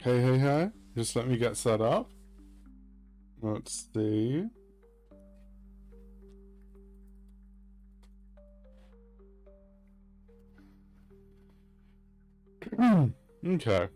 Hey. Just let me get set up. Let's see. Okay.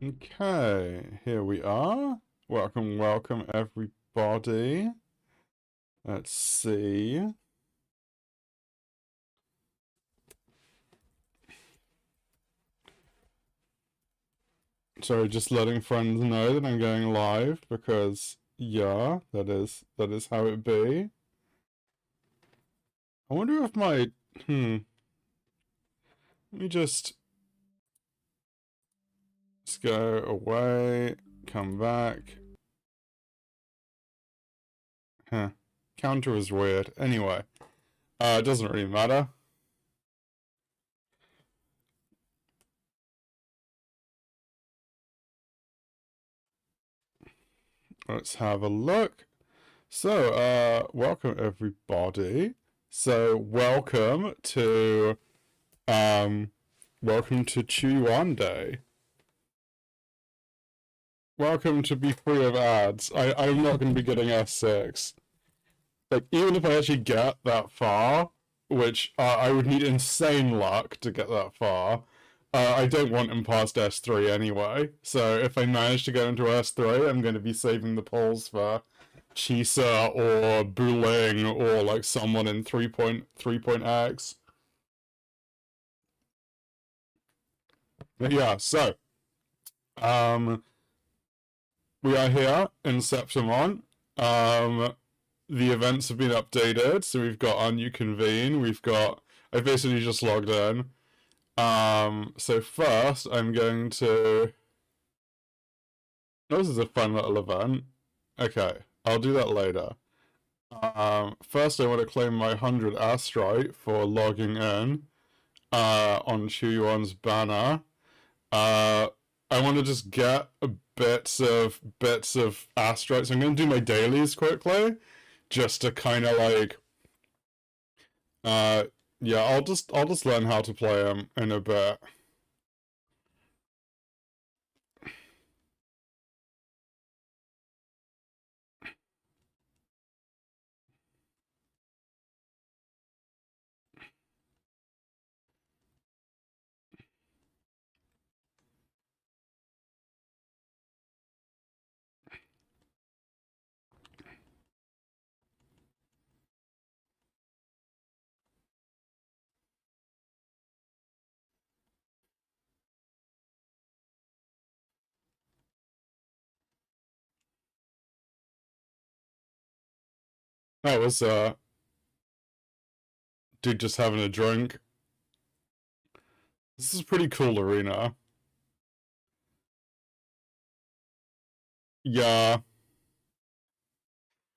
Okay, here we are. Welcome everybody. Let's see. Sorry, just letting friends know that I'm going live because yeah, that is how it be. I wonder if my let me just go away, come back. Huh. Counter is weird. Anyway, it doesn't really matter. Let's have a look. So, welcome everybody. So, welcome to Qiuyuan Day. Welcome to be free of ads. I'm not going to be getting S6. Like, even if I actually get that far, which I would need insane luck to get that far, I don't want him past S3 anyway. So if I manage to get into S3, I'm going to be saving the polls for Chisa or Buling or like someone in 3.3.x. But yeah, so we are here in Septimon. The events have been updated, so we've got our new convene. I basically just logged in. So first I'm going to. Oh, this is a fun little event. Okay, I'll do that later. First I want to claim my 100 astrite for logging in on Qiuyuan's banner. I want to just get bits of astrite. So I'm going to do my dailies quickly, just to kind of like, yeah, I'll just learn how to play them in a bit. That was dude just having a drink. This is a pretty cool arena. Yeah.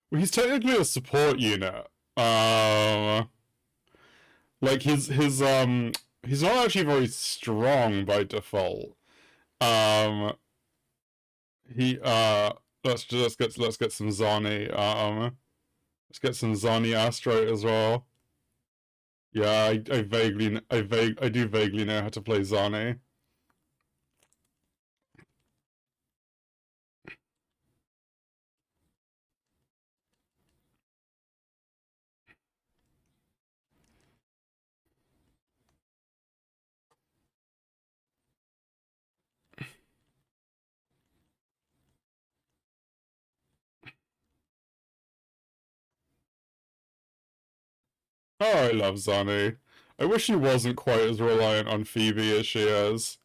Well, he's technically a support unit. Like his He's not actually very strong by default. Um, he let's get some Zani. Let's get some Zani Astro as well. Yeah, I do vaguely know how to play Zani. Oh, I love Zani. I wish she wasn't quite as reliant on Phoebe as she is.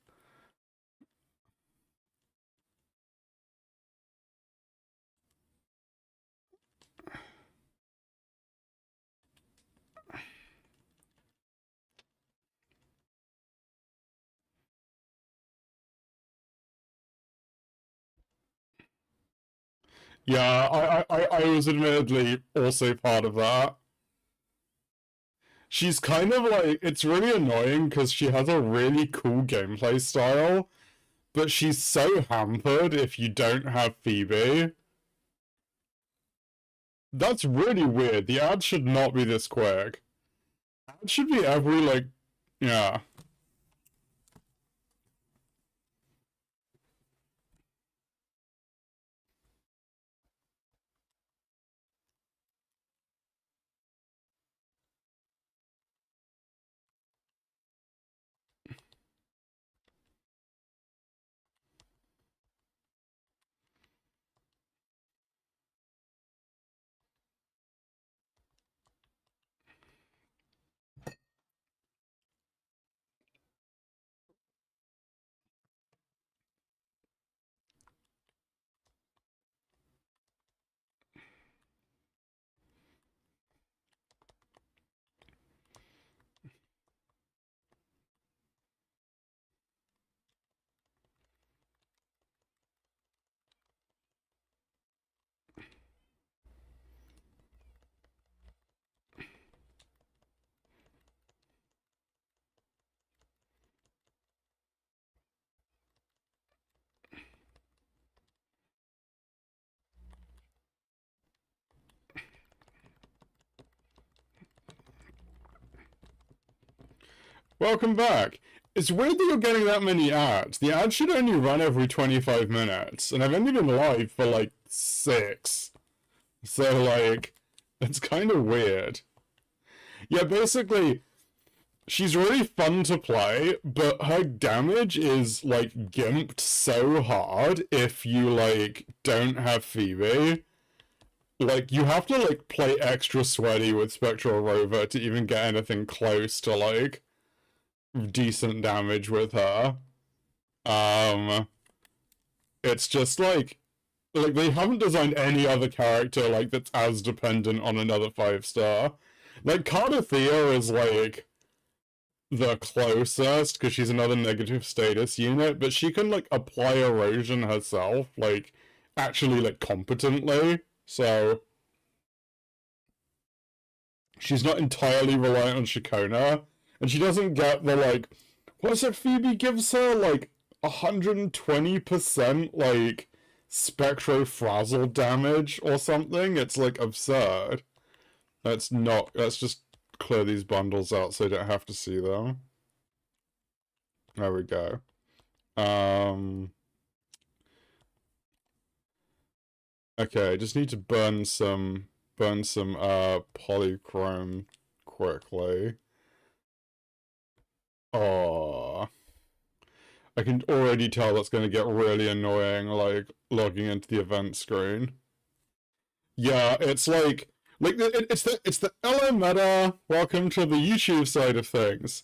Yeah, I was admittedly also part of that. She's kind of like, it's really annoying because she has a really cool gameplay style, but she's so hampered if you don't have Phoebe. That's really weird. The ad should not be this quick. Ad should be every, like, yeah. Welcome back. It's weird that you're getting that many ads. The ads should only run every 25 minutes, and I've only been live for like 6. So, like, it's kind of weird. Yeah, basically, she's really fun to play, but her damage is, like, gimped so hard if you, like, don't have Phoebe. Like, you have to, like, play extra sweaty with Spectral Rover to even get anything close to, like, decent damage with her. Um, it's just like they haven't designed any other character like that's as dependent on another 5-star. Like Cardathea is like the closest because she's another negative status unit, but she can like apply erosion herself, like actually like competently. So she's not entirely reliant on Shikona, and she doesn't get the like what is it Phoebe gives her like 120% like spectro-frazzle damage or something. It's like absurd. Let's just clear these bundles out so I don't have to see them. There we go. Okay, I just need to burn some polychrome quickly. Oh, I can already tell that's going to get really annoying, like, logging into the event screen. Yeah, it's like it's the LM meta. Welcome to the YouTube side of things.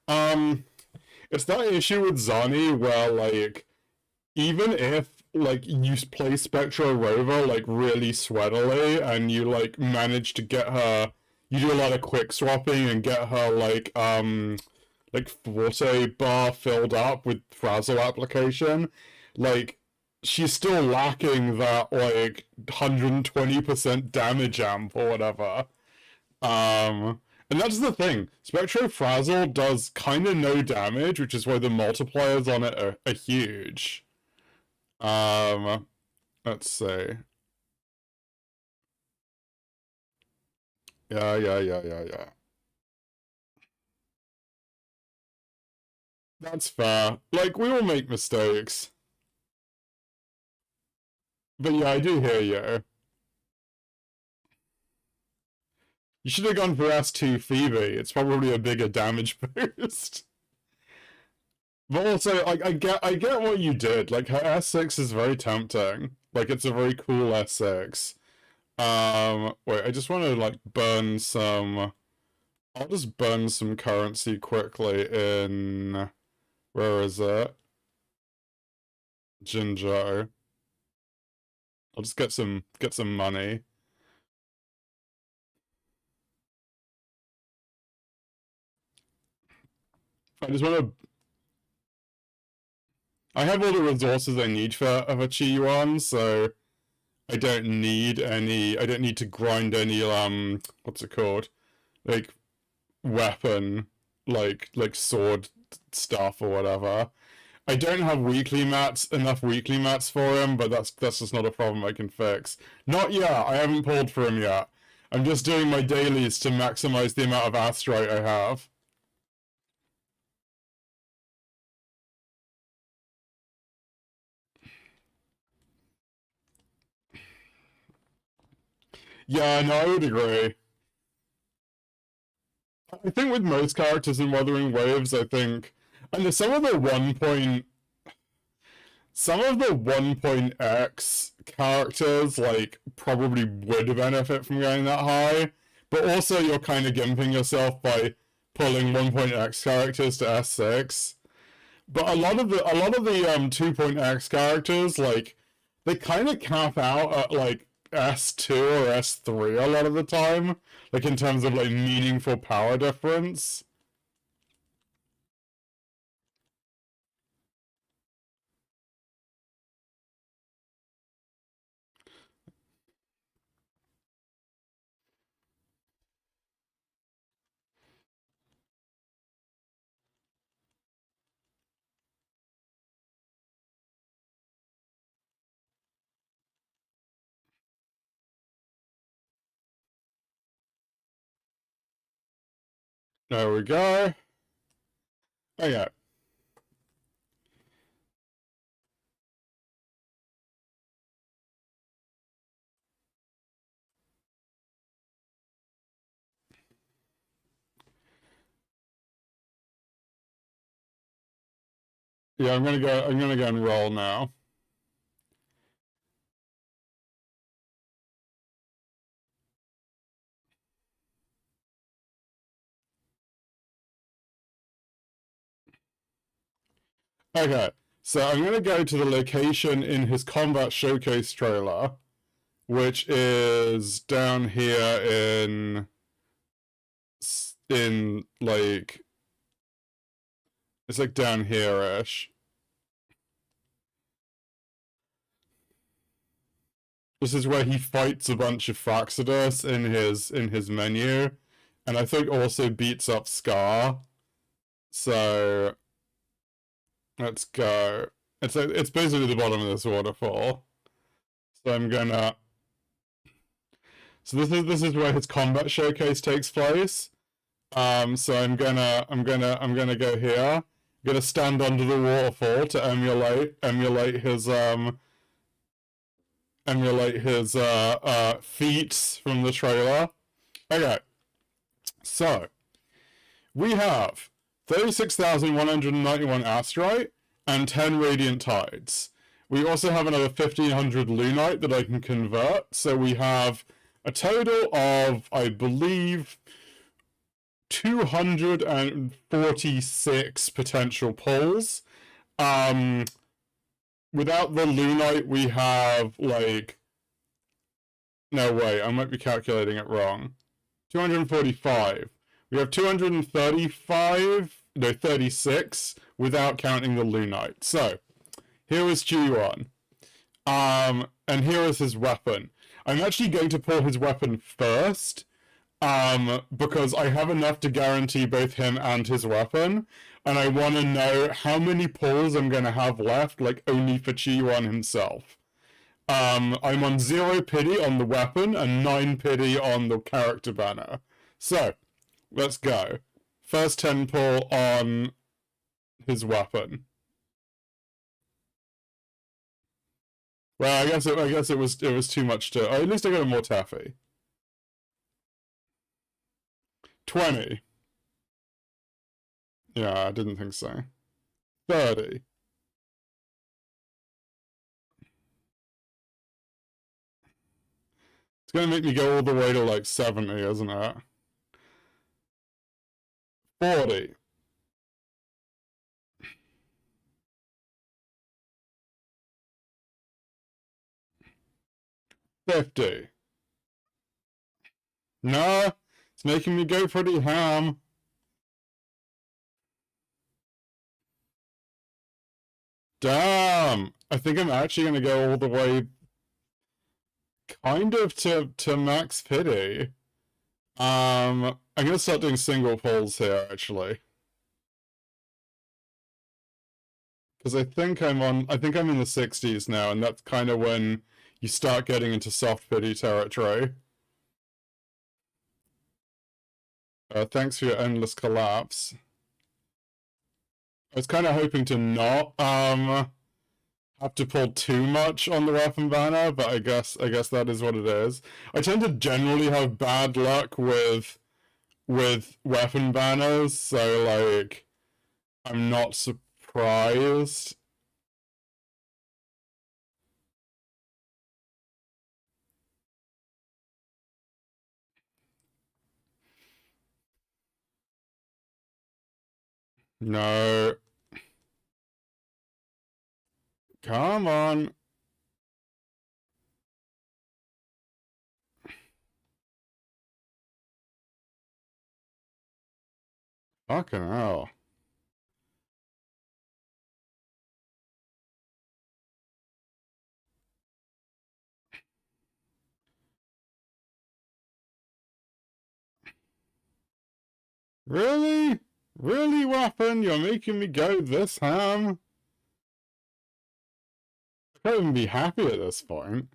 Um, it's that issue with Zani where, like, even if, like, you play Spectro Rover, like, really sweatily, and you, like, manage to get her, you do a lot of quick swapping and get her, like Forte bar filled up with Frazzle application, like she's still lacking that like 120% damage amp or whatever. And that's the thing. Spectrofrazzle does kind of no damage, which is why the multipliers on it are huge. Let's see. Yeah. That's fair. Like, we all make mistakes. But yeah, I do hear you. You should have gone for S2 Phoebe. It's probably a bigger damage boost. But also, like, I get what you did. Like, her S6 is very tempting. Like, it's a very cool S6. Wait, I just want to, like, burn some... I'll just burn some currency quickly in... Where is it? Jinzhou. I'll just get some money. I just want to... I have all the resources I need for a Qiuyuan, so I don't need to grind any, what's it called? Like, weapon, like sword stuff or whatever. I don't have enough weekly mats for him, but that's just not a problem I can fix. Not yet, I haven't pulled for him yet. I'm just doing my dailies to maximize the amount of astrite I have. Yeah, no, I would agree. I think with most characters in Wuthering Waves, I think, and some of the 1.x characters, like, probably would benefit from going that high, but also you're kind of gimping yourself by pulling 1.x characters to S6. But a lot of the 2.x characters, like, they kind of cap out at, like, S2 or S3 a lot of the time, like, in terms of, like, meaningful power difference. There we go. Okay. Yeah, I'm gonna go and roll now. Okay, so I'm gonna go to the location in his combat showcase trailer, which is down here in like it's like down here-ish. This is where he fights a bunch of Fractsidus in his menu, and I think also beats up Scar. So let's go. It's basically the bottom of this waterfall. So I'm gonna. So this is where his combat showcase takes place. So I'm gonna go here. I'm gonna stand under the waterfall to emulate his feats from the trailer. Okay. So we have 36,191 astrite and 10 radiant tides. We also have another 1,500 lunite that I can convert. So we have a total of, I believe, 246 potential pulls. Without the lunite, we have, like... No, wait, I might be calculating it wrong. 245. We have 235, no, 36, without counting the lunite. So, here is Qiuyuan. And here is his weapon. I'm actually going to pull his weapon first, Because I have enough to guarantee both him and his weapon, and I want to know how many pulls I'm going to have left, like only for Qiuyuan himself. I'm on 0 pity on the weapon and 9 pity on the character banner. So, let's go. First 10 pull on his weapon. Well, I guess it was too much to. Oh, at least I got a more taffy. 20. Yeah, I didn't think so. 30. It's gonna make me go all the way to like 70, isn't it? 40. 50. Nah, it's making me go pretty ham. Damn! I think I'm actually gonna go all the way kind of to max pity. I'm gonna start doing single pulls here, actually. Because I think I'm in the 60s now, and that's kind of when you start getting into soft pity territory. Thanks for your endless collapse. I was kind of hoping to not have to pull too much on the weapon banner, but I guess that is what it is. I tend to generally have bad luck with weapon banners, so like I'm not surprised. No. Come on. Fucking hell. Really? Really, weapon? You're making me go this ham? I can't even be happy at this point.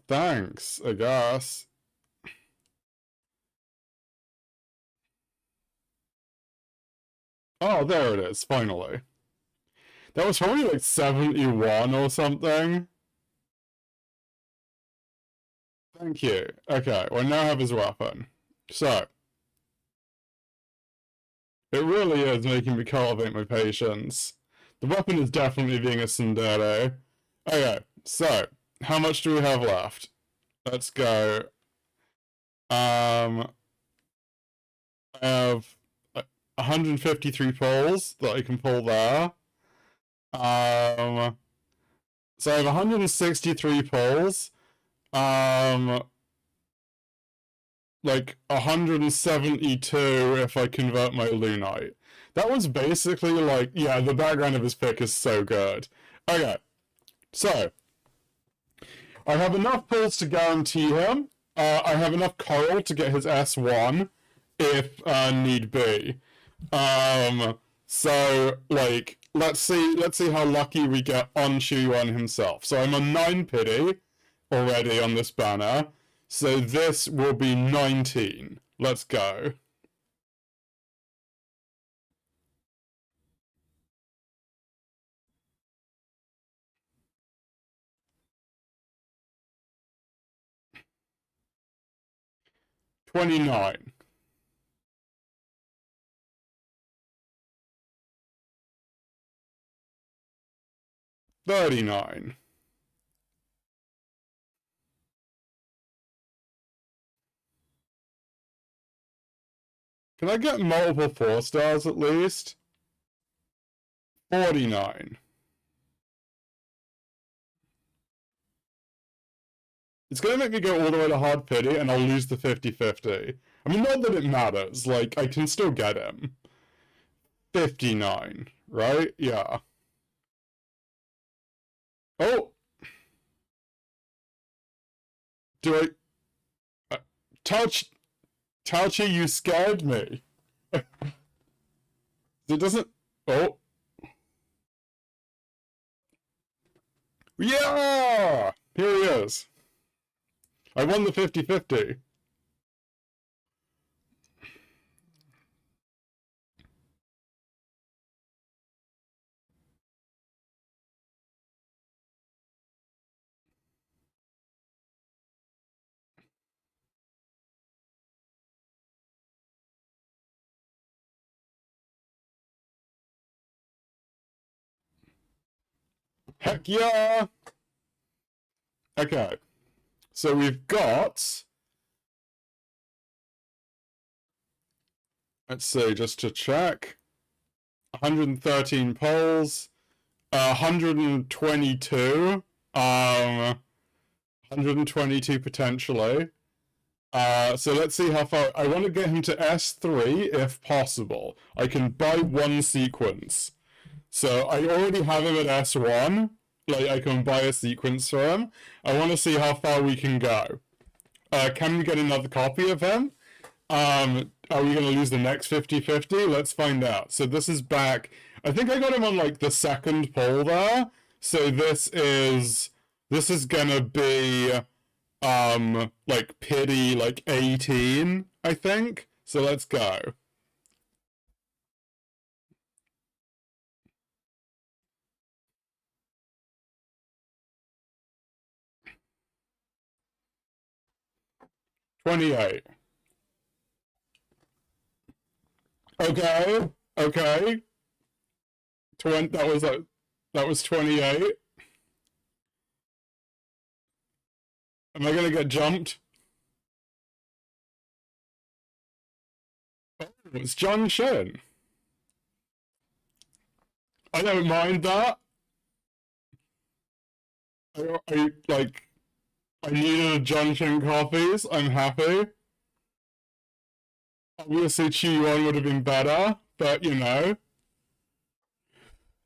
Thanks, I guess. Oh, there it is, finally. That was probably like 71 or something. Thank you. Okay, well now I have his weapon. So, it really is making me cultivate my patience. The weapon is definitely being a tsundere. Okay, so, how much do we have left? Let's go. I have 153 pulls that I can pull there. So I have 163 pulls. Like 172 if I convert my Lunite. That was basically like, yeah, the background of his pick is so good. Okay, so I have enough pulls to guarantee him. I have enough coral to get his S1 if need be. So like let's see how lucky we get on Qiuyuan himself. So I'm on 9 pity already on this banner. So this will be 19. Let's go. $29. $39. Can I get multiple 4 stars at least? 49. It's gonna make me go all the way to hard pity and I'll lose the 50-50. I mean, not that it matters, like, I can still get him. 59, right? Yeah. Oh, do touch Tauchi, you scared me. It doesn't. Oh, yeah! Here he is. I won the 50-50. Heck yeah! Okay, so we've got. Let's see, just to check. 113 polls. 122. 122 potentially. So let's see how far. I want to get him to S3 if possible. I can buy one sequence. So I already have him at S1. Like, I can buy a sequence for him. I want to see how far we can go. Can we get another copy of him? Are we going to lose the next 50-50? Let's find out. So this is back. I think I got him on like the second poll there. So this is gonna be like pity like 18, I think. So let's go. $28. Okay. Okay. That was 28. Am I gonna get jumped? Oh, it's John Shen. I don't mind that. Like, I needed a John Shen copies. I'm happy. Obviously, Qiuyuan would have been better, but you know.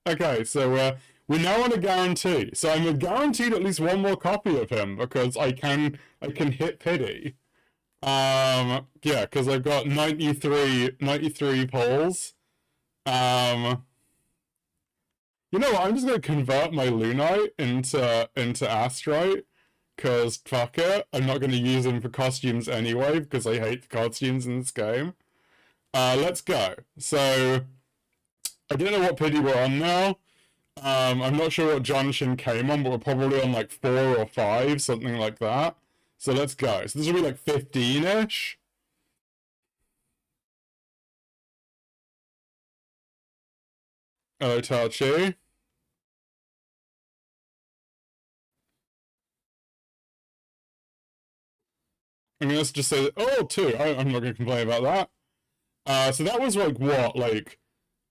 Okay, so we're now on a guarantee. So I'm guaranteed at least one more copy of him because I can hit pity. Yeah, because I've got 93 polls. You know what? I'm just gonna convert my Lunite into Astrite, cause fuck it. I'm not gonna use him for costumes anyway because I hate the costumes in this game. Let's go. So I don't know what pity we're on now. I'm not sure what Jonathan came on, but we're probably on like 4 or 5, something like that. So let's go. So this will be like 15-ish. Hello, Tachi. I mean, let's just say, oh, 2. I'm not going to complain about that. So that was like what, like,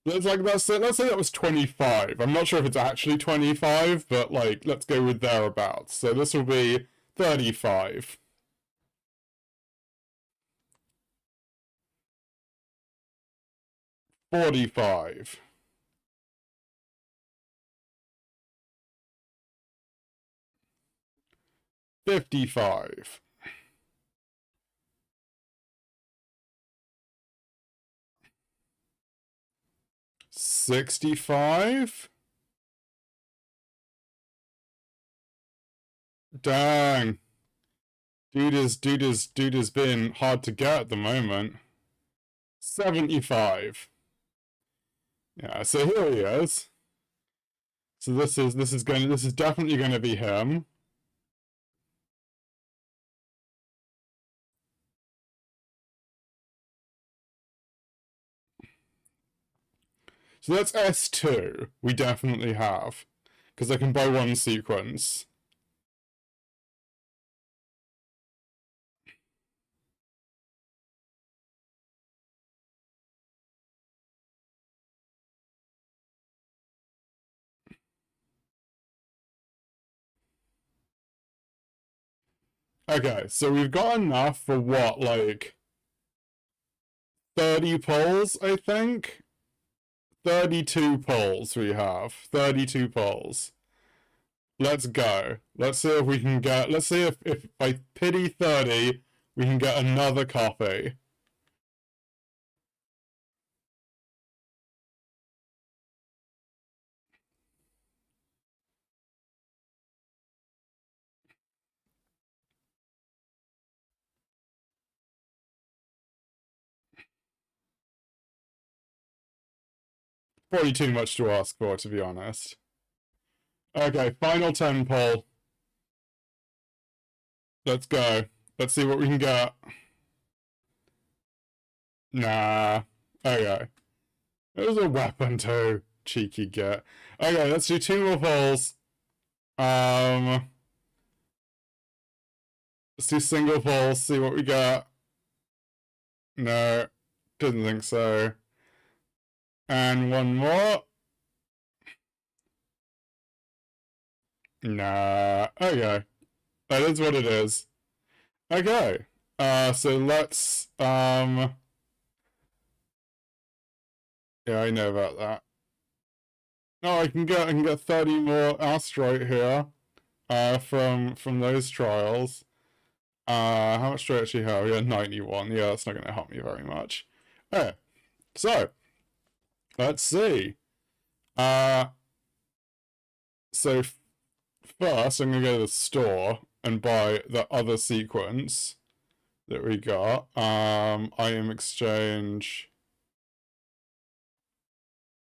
let's say that was 25. I'm not sure if it's actually 25, but like, let's go with thereabouts. So this will be 35. 45. 55. 65. Dang. Dude has been hard to get at the moment. 75. Yeah, so here he is. So this is definitely gonna be him. So that's S2. We definitely have. Because I can buy one sequence. Okay, so we've got enough for what, like 30 polls, I think? 32 pulls we have. 32 pulls. Let's go. Let's see if we can get... Let's see if by pity 30, we can get another copy. Probably too much to ask for, to be honest. Okay, final 10 pull. Let's go. Let's see what we can get. Nah. Okay. It was a weapon too. Cheeky git. Okay, let's do 2 more pulls. Let's do single pulls, see what we got. No, didn't think so. And one more. Nah. Okay. That is what it is. Okay. So let's yeah, I know about that. No, I can get 30 more asteroid here. From those trials. How much do I actually have? Yeah, 91. Yeah, that's not gonna help me very much. Okay. So let's see. So first I'm gonna go to the store and buy the other sequence that we got. Item exchange.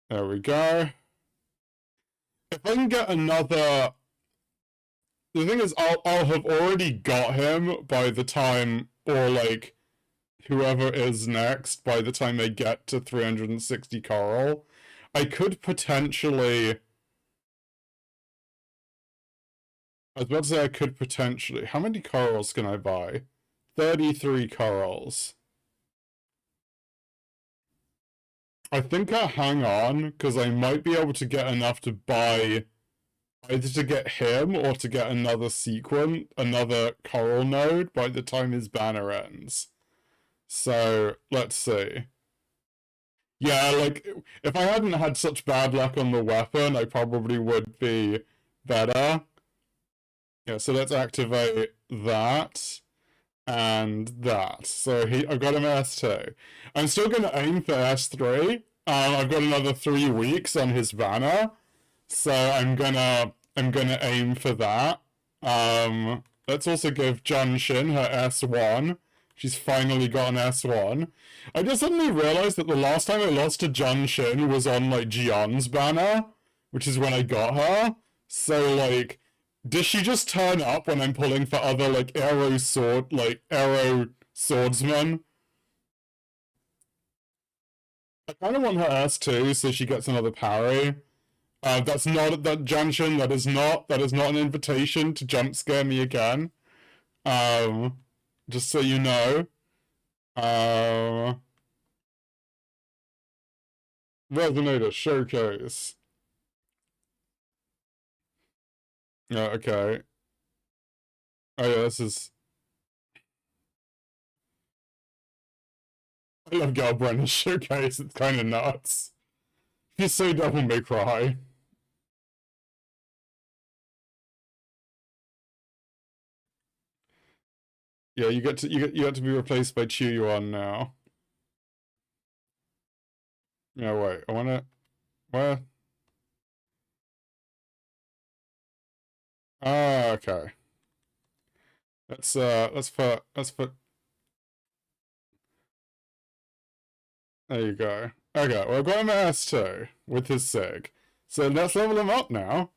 There we go. If I can get another... The thing is, I'll have already got him by the time, or like, whoever is next, by the time they get to 360 coral. I could potentially... I was about to say I could potentially... How many corals can I buy? 33 corals. I think I'll hang on, because I might be able to get enough to buy... Either to get him, or to get another sequence, another coral node, by the time his banner ends. So, let's see. Yeah, like, if I hadn't had such bad luck on the weapon, I probably would be better. Yeah, so let's activate that and that. So I've got him S2. I'm still going to aim for S3. I've got another 3 weeks on his banner, so I'm gonna aim for that. Let's also give Junshin her S1. She's finally got an S1. I just suddenly realized that the last time I lost to Junshin was on, like, Qiuyuan's banner, which is when I got her. So, like, does she just turn up when I'm pulling for other, like, arrow swordsmen? I kind of want her S2 so she gets another parry. That's not that Junshin. That is not an invitation to jump scare me again. Just so you know. Resonator showcase. Yeah, okay. Oh yeah, this is... I love Galbrenna's showcase, it's kind of nuts. He's so Devil May Cry. Yeah, you get to be replaced by Qiuyuan now. Yeah, wait, I wanna... Where? Ah, okay. Let's put... There you go. Okay, well, I've got him at S2 with his SIG. So let's level him up now.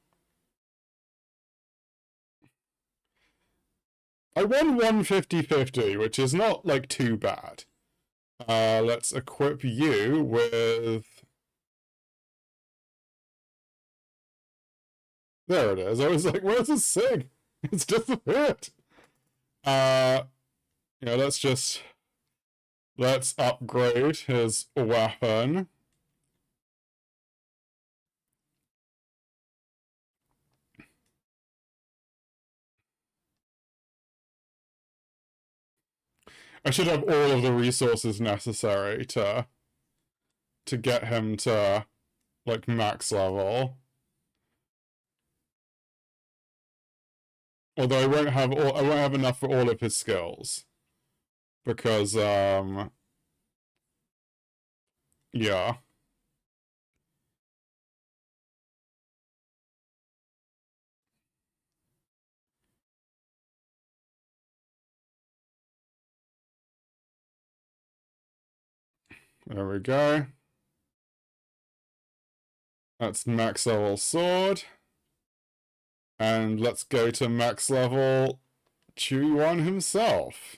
I won 150-50, which is not, like, too bad. Let's equip you with... There it is. I was like, where's his SIG? It's disappeared. Yeah, let's upgrade his weapon. I should have all of the resources necessary to get him to like max level. Although I won't have enough for all of his skills. Because yeah. There we go. That's max level sword. And let's go to max level Qiuyuan himself.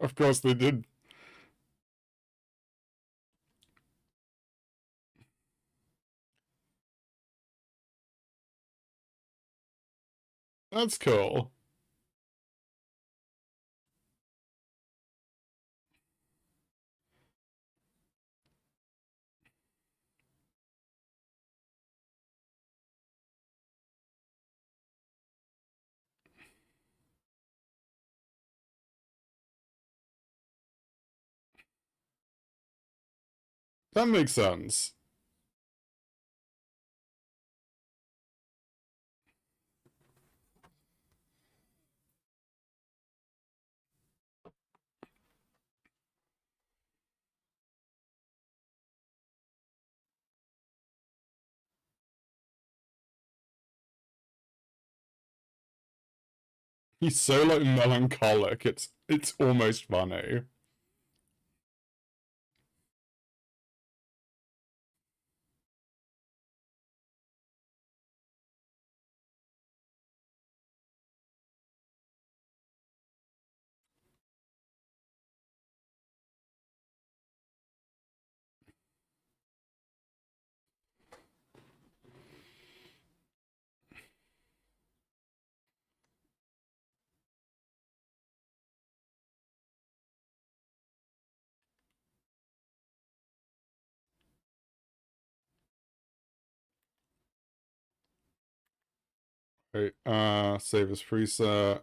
Of course they did. That's cool. That makes sense. He's so like melancholic. It's almost funny. Wait, save as preset.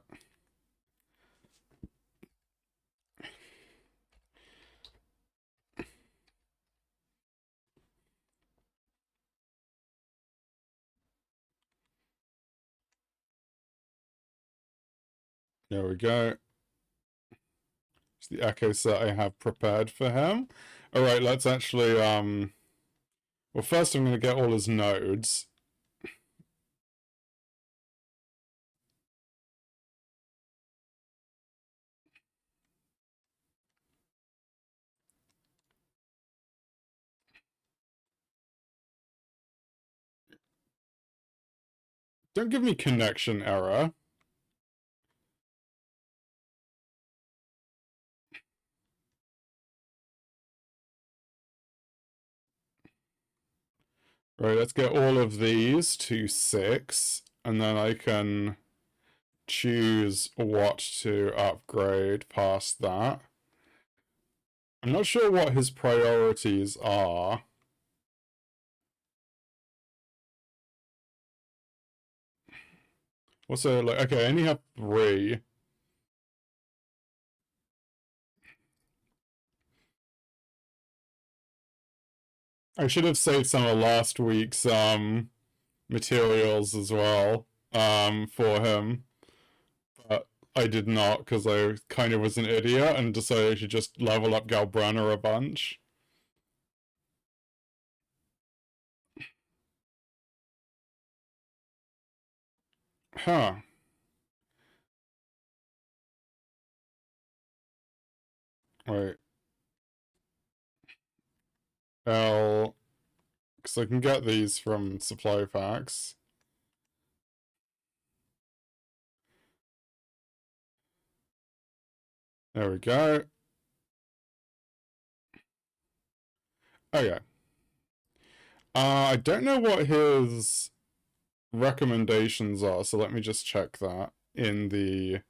There we go. It's the echo set I have prepared for him. Alright, let's actually well first I'm gonna get all his nodes. Don't give me connection error. Right, let's get all of these to 6, and then I can choose what to upgrade past that. I'm not sure what his priorities are. Also, like, okay, I only have 3. I should have saved some of last week's materials as well for him, but I did not because I kind of was an idiot and decided to just level up Galbrunner a bunch. Huh. Wait. L, because I can get these from supply packs. There we go. Okay. I don't know what his recommendations are, so let me just check that in the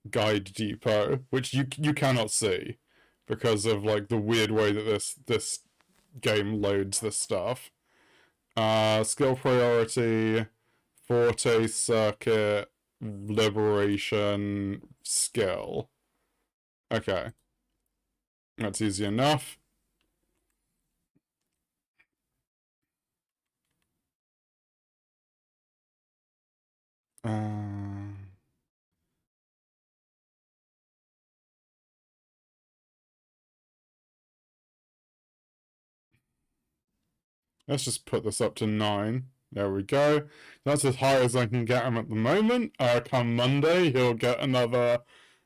guide depot, which you cannot see because of like the weird way that this game loads this stuff. Skill priority, forte circuit, liberation, skill. Okay. That's easy enough. Uh, let's just put this up to 9. There we go. That's as high as I can get him at the moment. Come Monday, he'll get another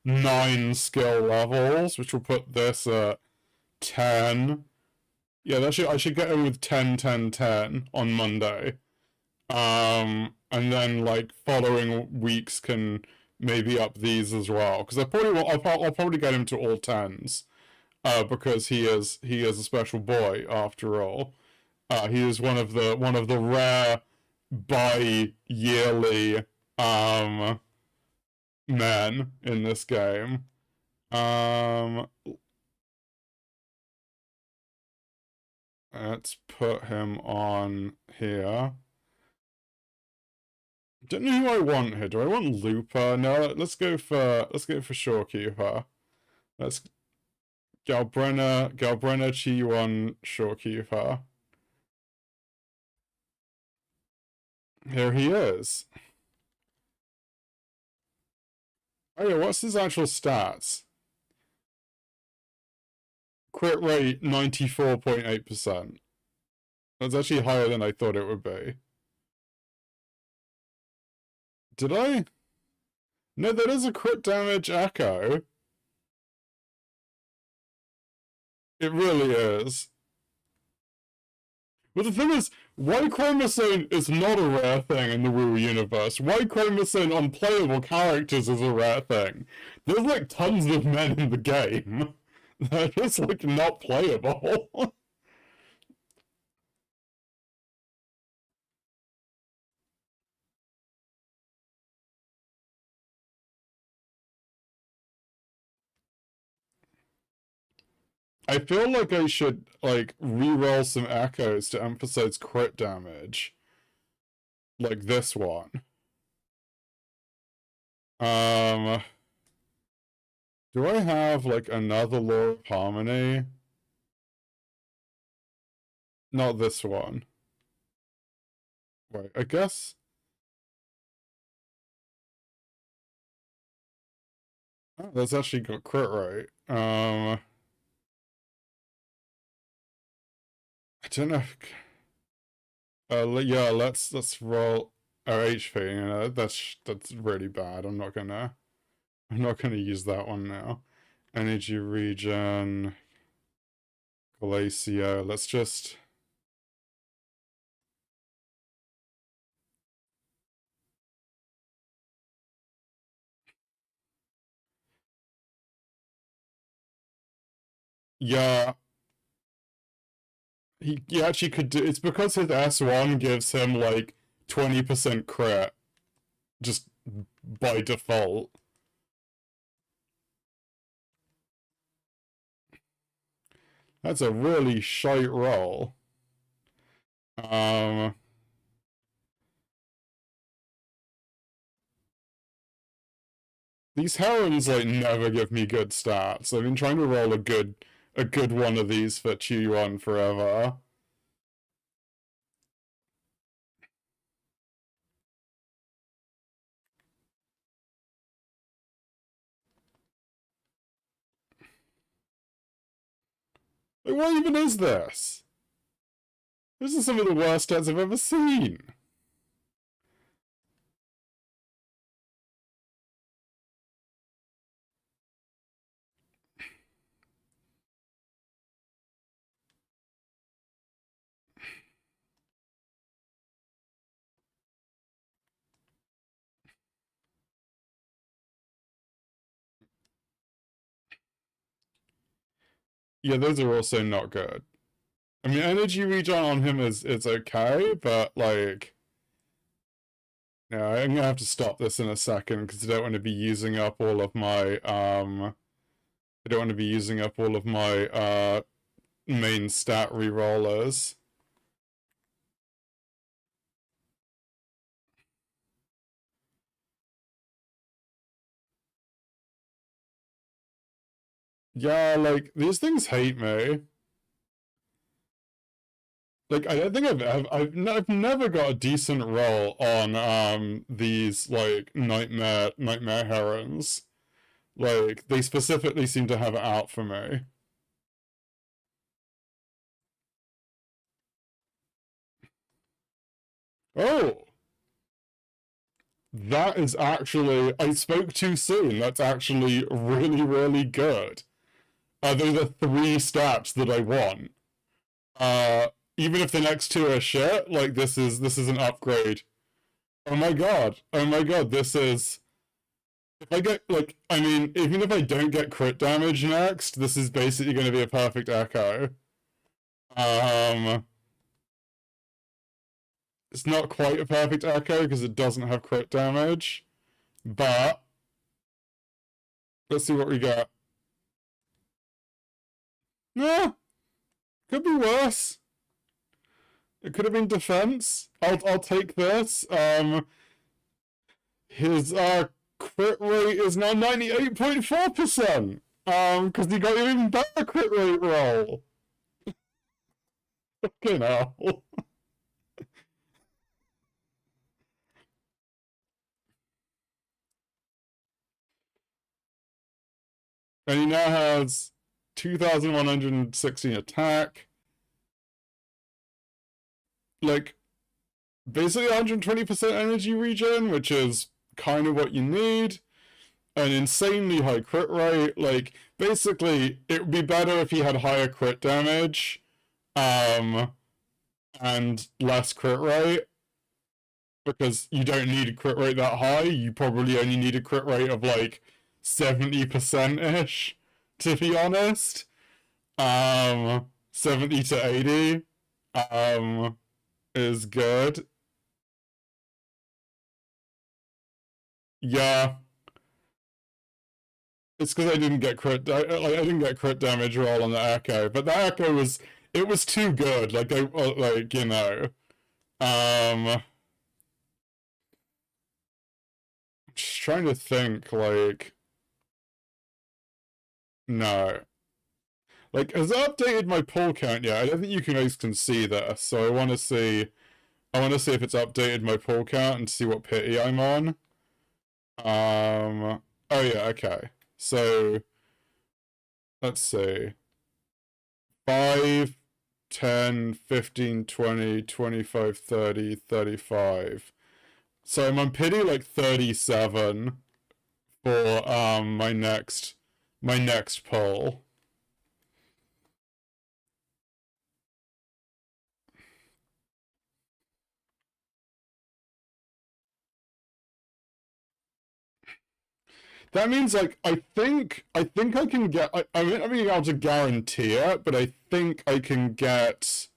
9 skill levels, which will put this at 10. Yeah, I should get him with 10, 10, 10 on Monday. And then like following weeks can maybe up these as well, because I'll probably get him to all 10s, because he is a special boy after all. He is one of the rare bi-yearly men in this game. Let's put him on here. Don't know who I want here. Do I want Looper? No, let's go for Shorekeeper. Let's Galbrenna, Qiuyuan, Shorekeeper. Here he is. Oh yeah, what's his actual stats? Crit rate 94.8%. That's actually higher than I thought it would be. Did I? No, that is a crit damage echo. It really is. But the thing is, Y chromosome is not a rare thing in the Wu universe. Y chromosome on playable characters is a rare thing. There's like tons of men in the game. They're just like not playable. I feel like I should like re-roll some echoes to emphasize crit damage. Like this one. Um do I have like another Law of Harmony? Not this one. Wait, I guess. Oh, that's actually got crit rate. I don't know. Yeah, let's roll our HP. You know, that's really bad. I'm not gonna use that one now. Energy regen, Glacio. Let's just. Yeah, he actually could do. It's because his S1 gives him like 20% crit, just by default. That's a really shite roll. Um, these herons like never give me good stats. I've been trying to roll a good one of these for Qiuyuan forever. Like, what even is this? This is some of the worst stats I've ever seen. Yeah, those are also not good. I mean, energy regen on him is okay, but like, yeah, I'm gonna have to stop this in a second because I don't want to be using up all of my I don't want to be using up all of my main stat rerollers. Yeah, like these things hate me. Like I don't think I've never got a decent roll on these like nightmare herons. Like they specifically seem to have it out for me. Oh, that is actually I spoke too soon. That's actually really good. Those are three stats that I want. Uh, Even if the next two are shit, like this is an upgrade. Oh my god! Oh my god! This is if I get like I mean even if I don't get crit damage next, this is basically going to be a perfect echo. Um, it's not quite a perfect echo because it doesn't have crit damage, but let's see what we get. Yeah, could be worse. It could have been defense. I'll take this. His crit rate is now 98.4%. Because he got an even better crit rate roll. Fucking hell. And he now has 2,116 attack. Like, basically 120% energy regen, which is kind of what you need. An insanely high crit rate. Like, basically, it would be better if he had higher crit damage. And less crit rate. Because you don't need a crit rate that high. You probably only need a crit rate of like 70%-ish, to be honest. 70 to 80 is good. Yeah. It's because I didn't get I didn't get crit damage roll on the echo, but the echo was it was too good. Like I like you know. Um just trying to think like no. Like, has it updated my pull count yet? I don't think you guys can see this, so I want to see if it's updated my pull count and see what pity I'm on. Oh yeah, okay. So, let's see. 5, 10, 15, 20, 25, 30, 35. So I'm on pity like 37 for my next pull. That means like I think I can get I mean I'm being able to guarantee it, but I think I can get.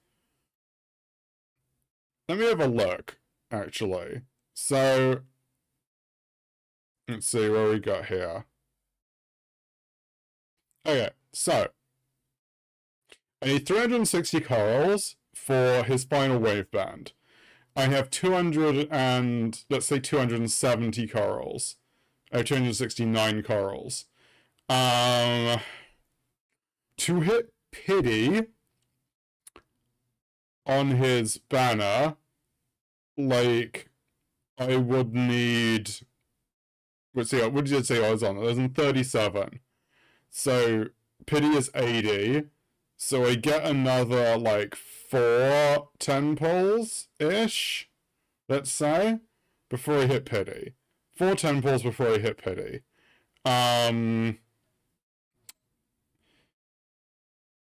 Let me have a look, actually. So let's see what we got here. Okay, so I need 360 corals for his final wave band. I have 200 and let's say 270 corals. I have 269 corals. To hit pity on his banner, like I would need. Let's see, what did you say I was on? I was on 37. So pity is 80. So I get another like 4 10 pulls ish, let's say, before I hit pity. 4 10 pulls before I hit pity.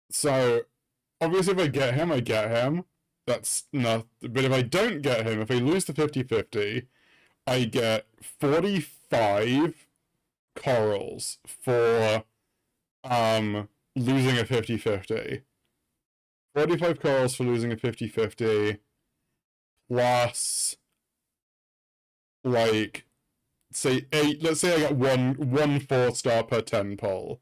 So obviously if I get him, I get him. That's not. But if I don't get him, if I lose the 50-50, I get 45 corals for losing a 50-50. 45 corals for losing a 50-50 plus like say 8. Let's say I get one 4-star per 10 pull.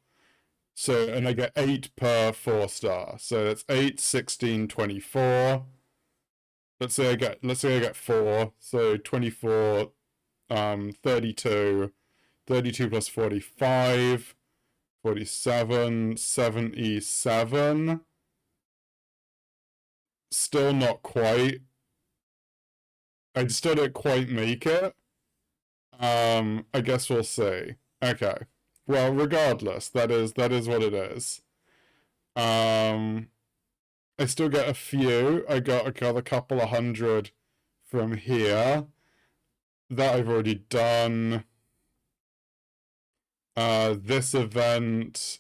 So and I get 8 per 4-star. So that's 8, 16, 24. Let's say I get 4. So 24 32 32 plus 45 47 77. Still not quite. I still don't quite make it. I guess we'll see. Okay. Well, regardless, that is what it is. I still get a few. I got a couple of hundred from here. That I've already done. This event.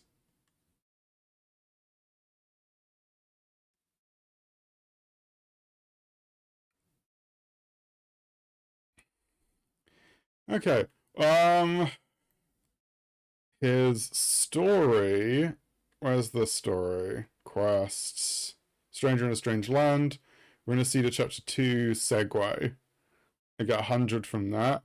Okay. His story. Where's the story? Quests. Stranger in a Strange Land. We're gonna see the chapter 2 segue. I got 100 from that.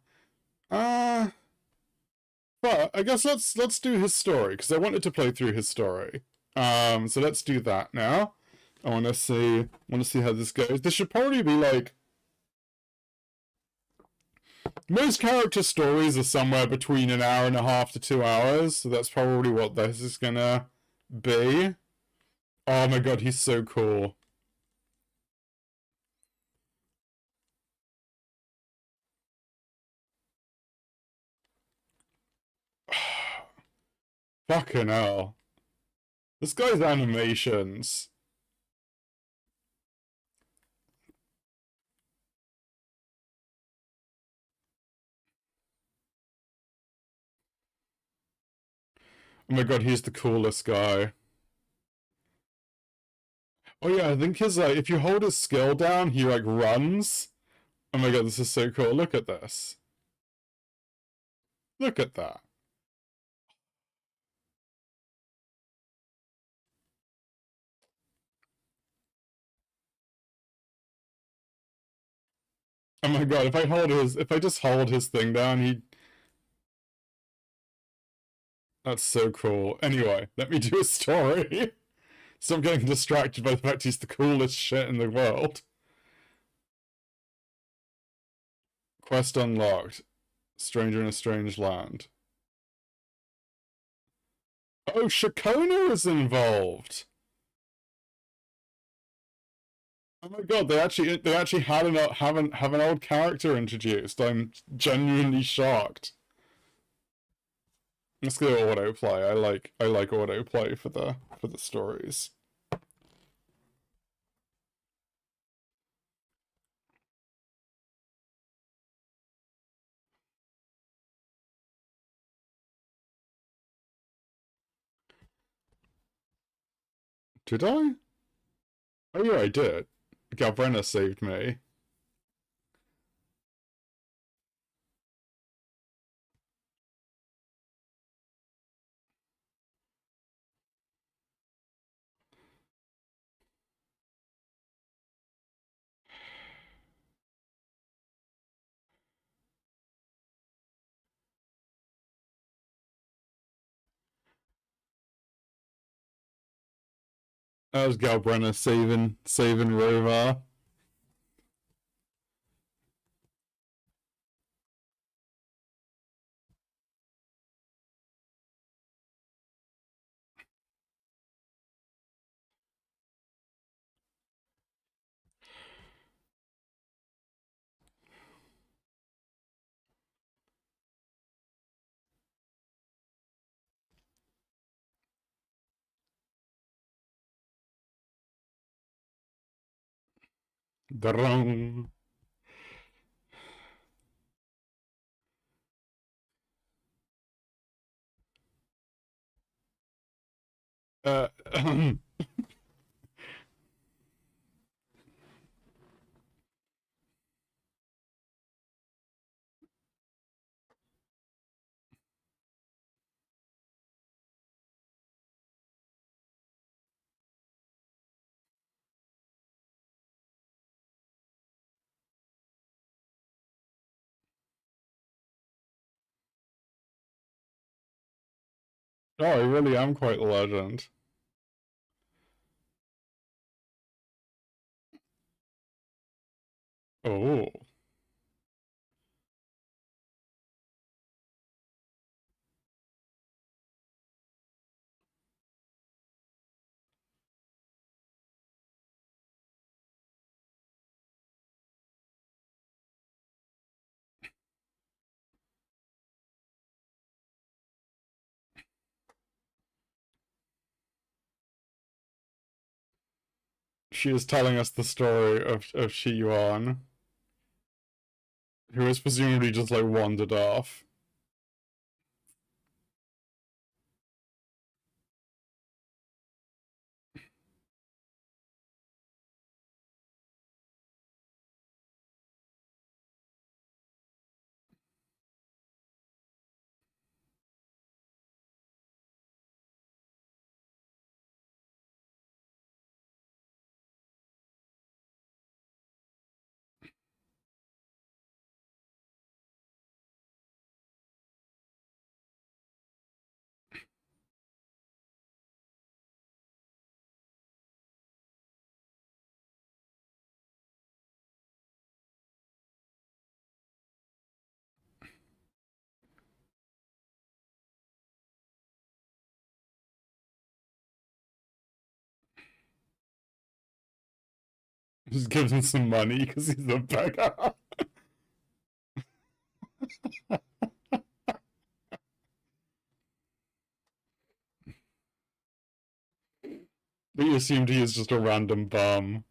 But I guess let's do his story because I wanted to play through his story. So let's do that now. I want to see how this goes. This should probably be like most character stories are somewhere between an hour and a half to 2 hours. So that's probably what this is gonna be. Oh my god, he's so cool. Fucking hell. This guy's animations. Oh my god, he's the coolest guy. Oh yeah, I think his if you hold his skill down, he like runs. Oh my god, this is so cool. Look at this. Look at that. Oh my god, if I just hold his thing down, that's so cool. Anyway, let me do a story. Stop getting distracted by the fact he's the coolest shit in the world. Quest unlocked. Stranger in a Strange Land. Oh, Shakona is involved. Oh my god, they actually had have an old character introduced. I'm genuinely shocked. Let's go autoplay. I like autoplay for the stories. Did I? Oh yeah, I did. Galbrenna saved me. That was Galbrenna saving Rovar. Drong. Uh, Oh, I really am quite the legend. Oh. She is telling us the story of Qiuyuan, who has presumably just like wandered off. Just gives him some money because he's a beggar. But you assumed he is just a random bum.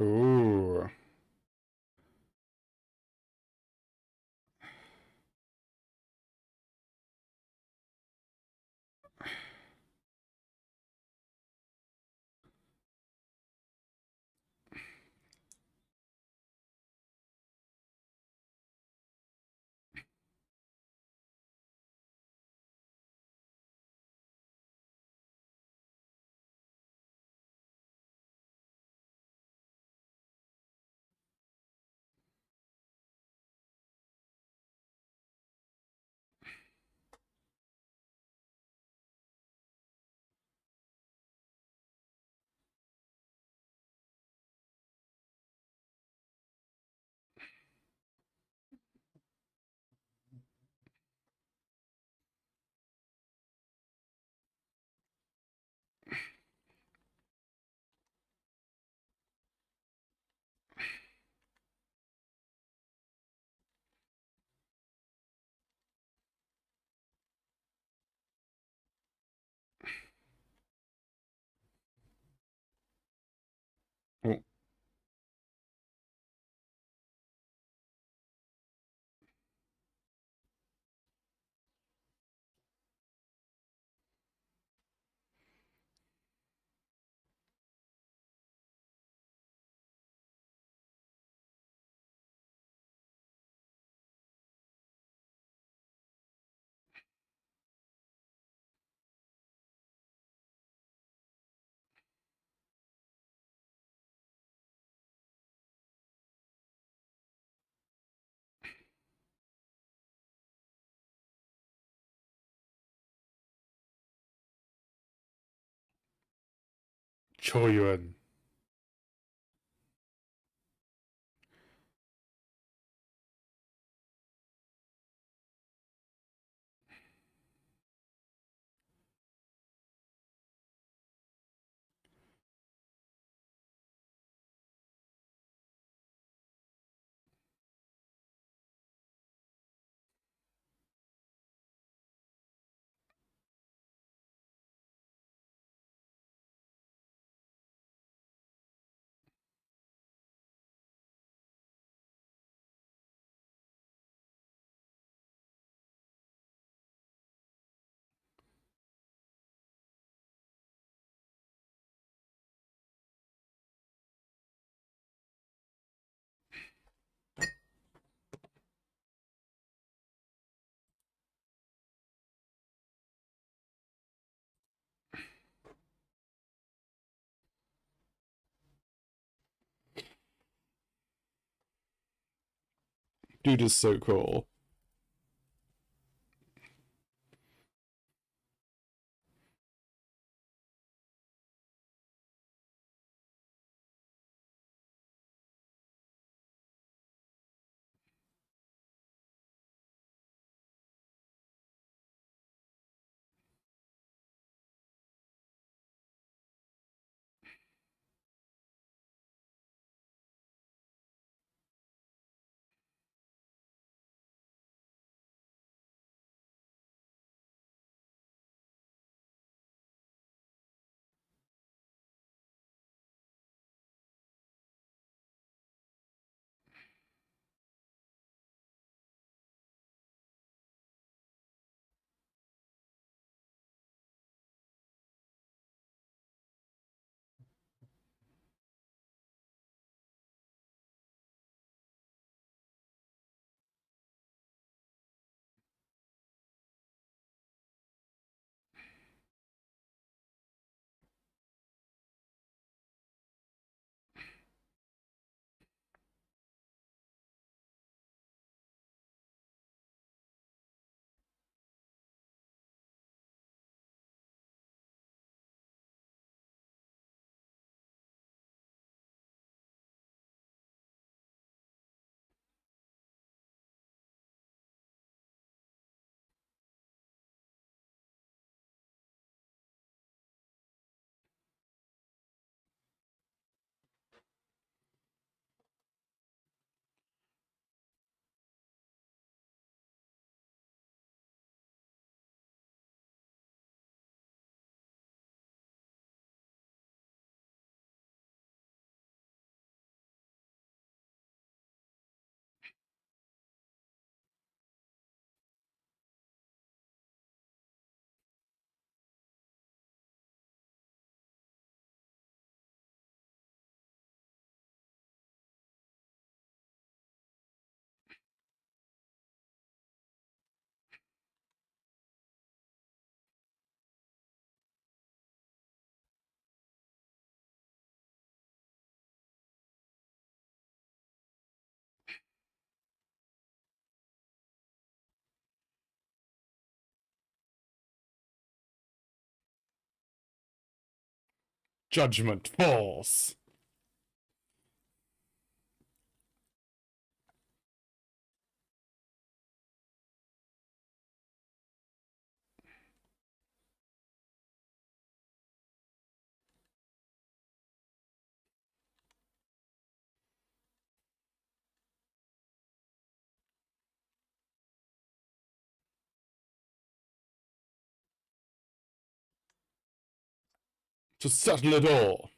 Ooh. Oh. Qiuyuan. Dude is so cool. Judgment falls. To settle it all.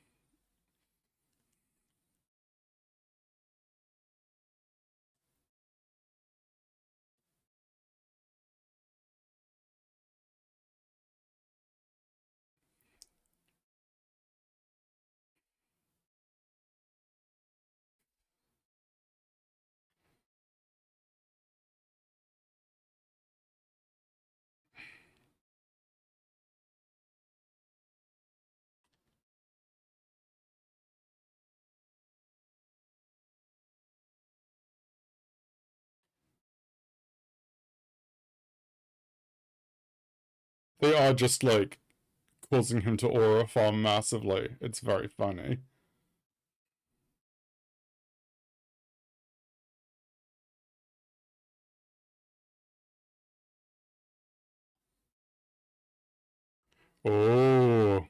They are just like causing him to aura farm massively. It's very funny. Oh.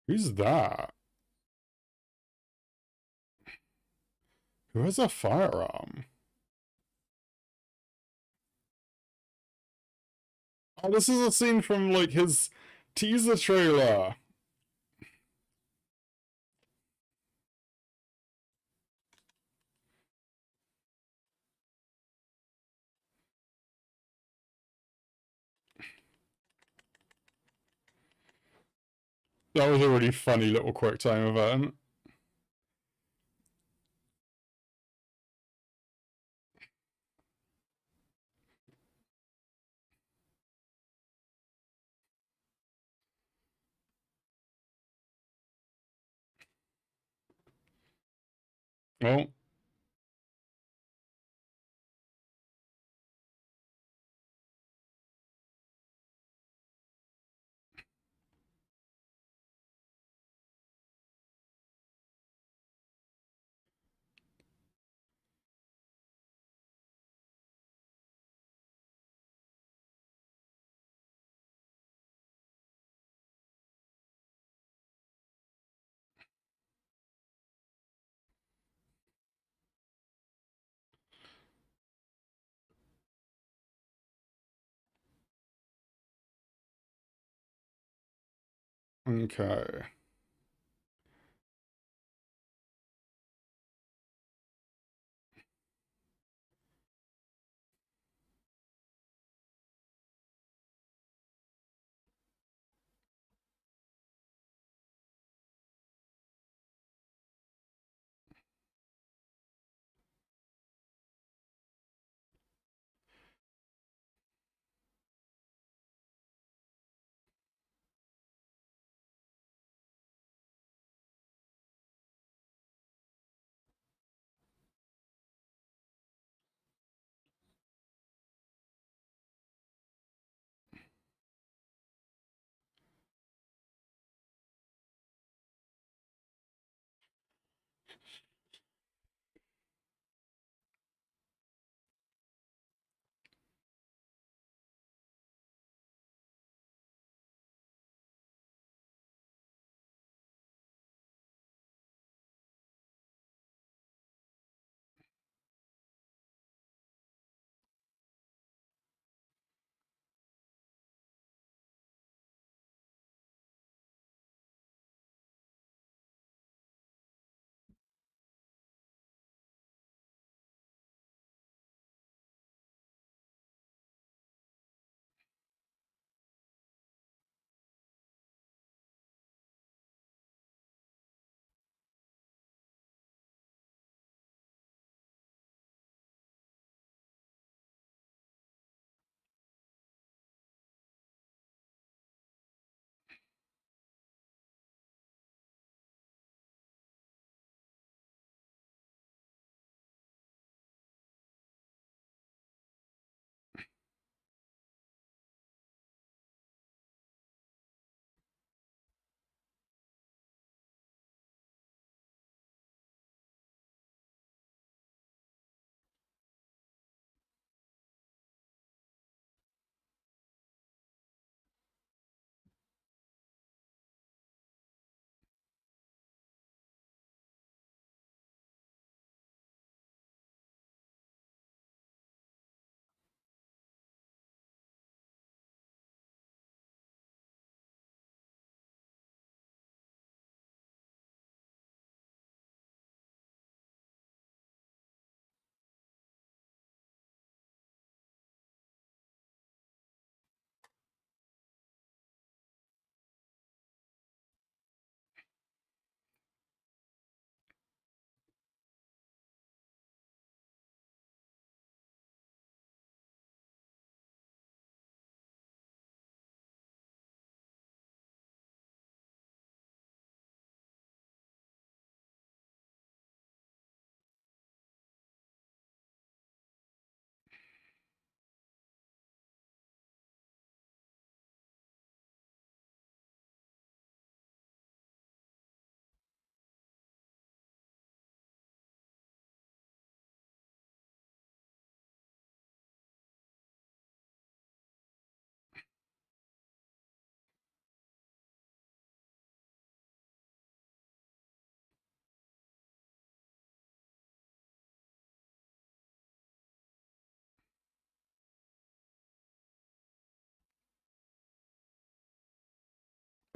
Who's that? Who has a firearm? Oh, this is a scene from like his teaser trailer. That was a really funny little quick time event. Well, okay.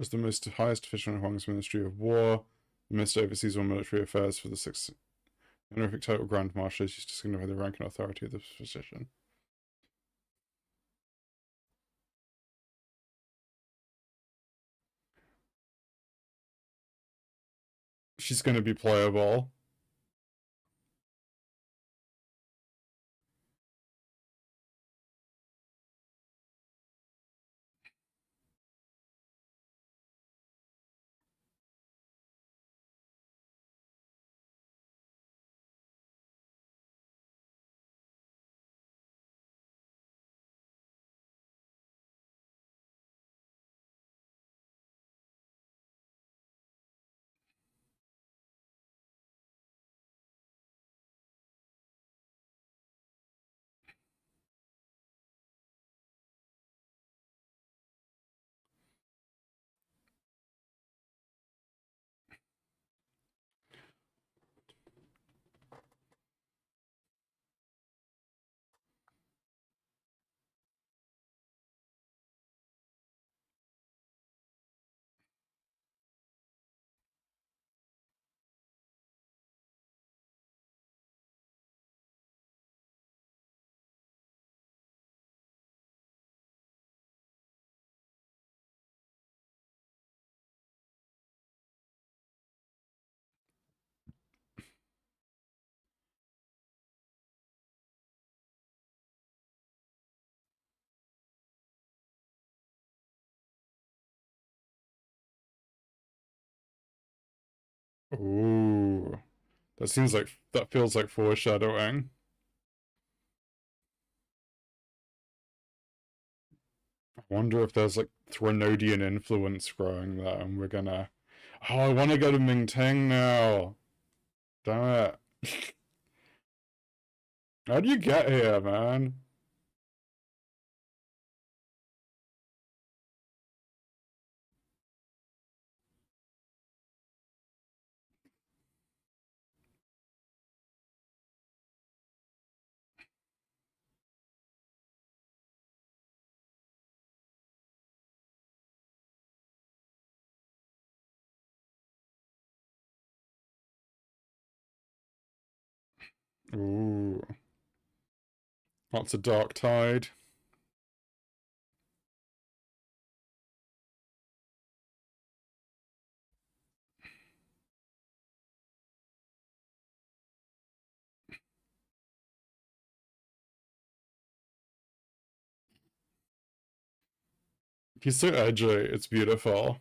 As the most highest official in Huang's Ministry of War, the Minister oversees all military affairs for the sixth honorific title Grand Marshal is used to signify the rank and authority of the position. she's going to be playable. Ooh. That feels like foreshadowing. I wonder if there's like Threnodian influence growing there and we're gonna... Oh, I want to go to Mingteng now. Damn it. How do you get here, man? Ooh. Lots of dark tide. He's so edgy, it's beautiful.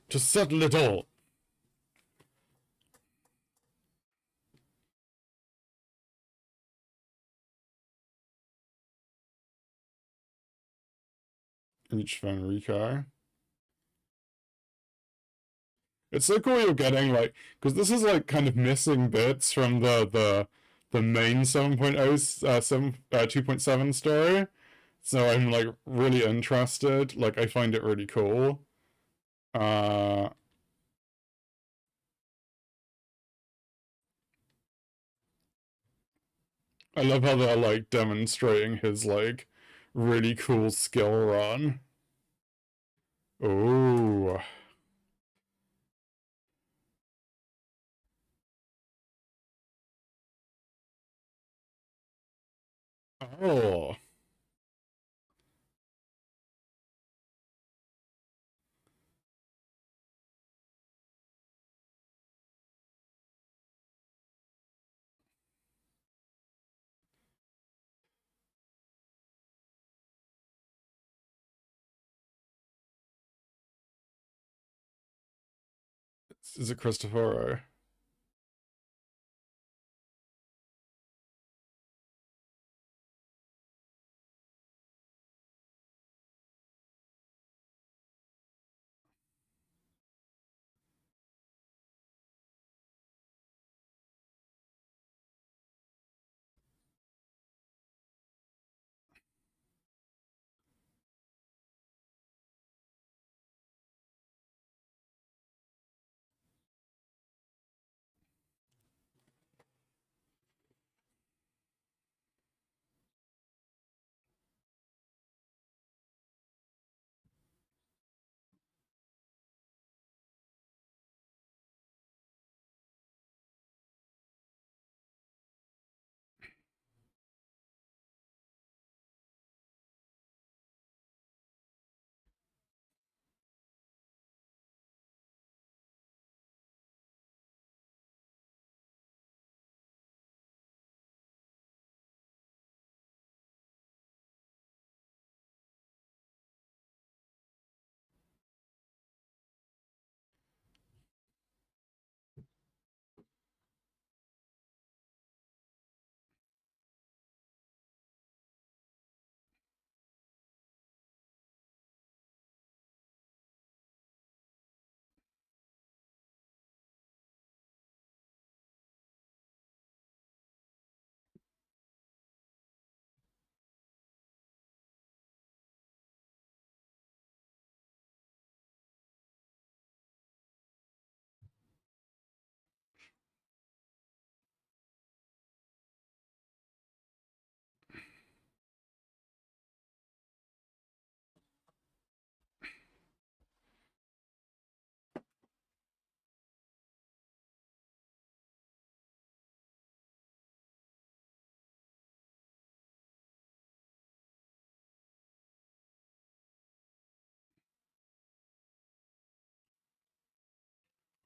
Just settle it all. Each Van Rico. It's so cool you're getting like, because this is like kind of missing bits from the main 7.0 2.7 story. So I'm like really interested. Like I find it really cool. Uh I love how they're like demonstrating his like really cool skill run. Oh. Oh. Is it Christopher?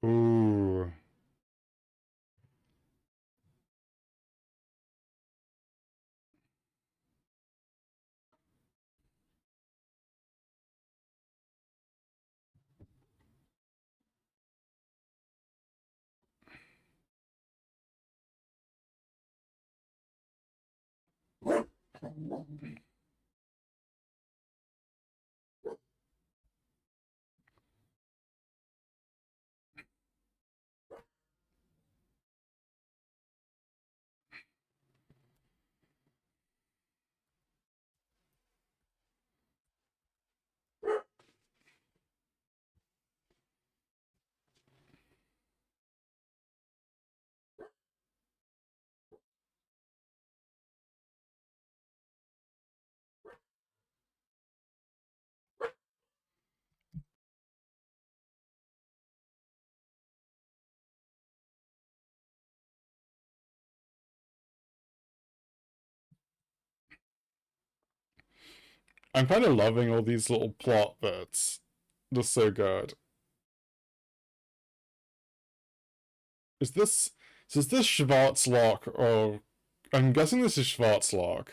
Ooh. I'm kind of loving all these little plot bits. They're so good. Is this is this Schwarzlock or I'm guessing this is Schwarzlock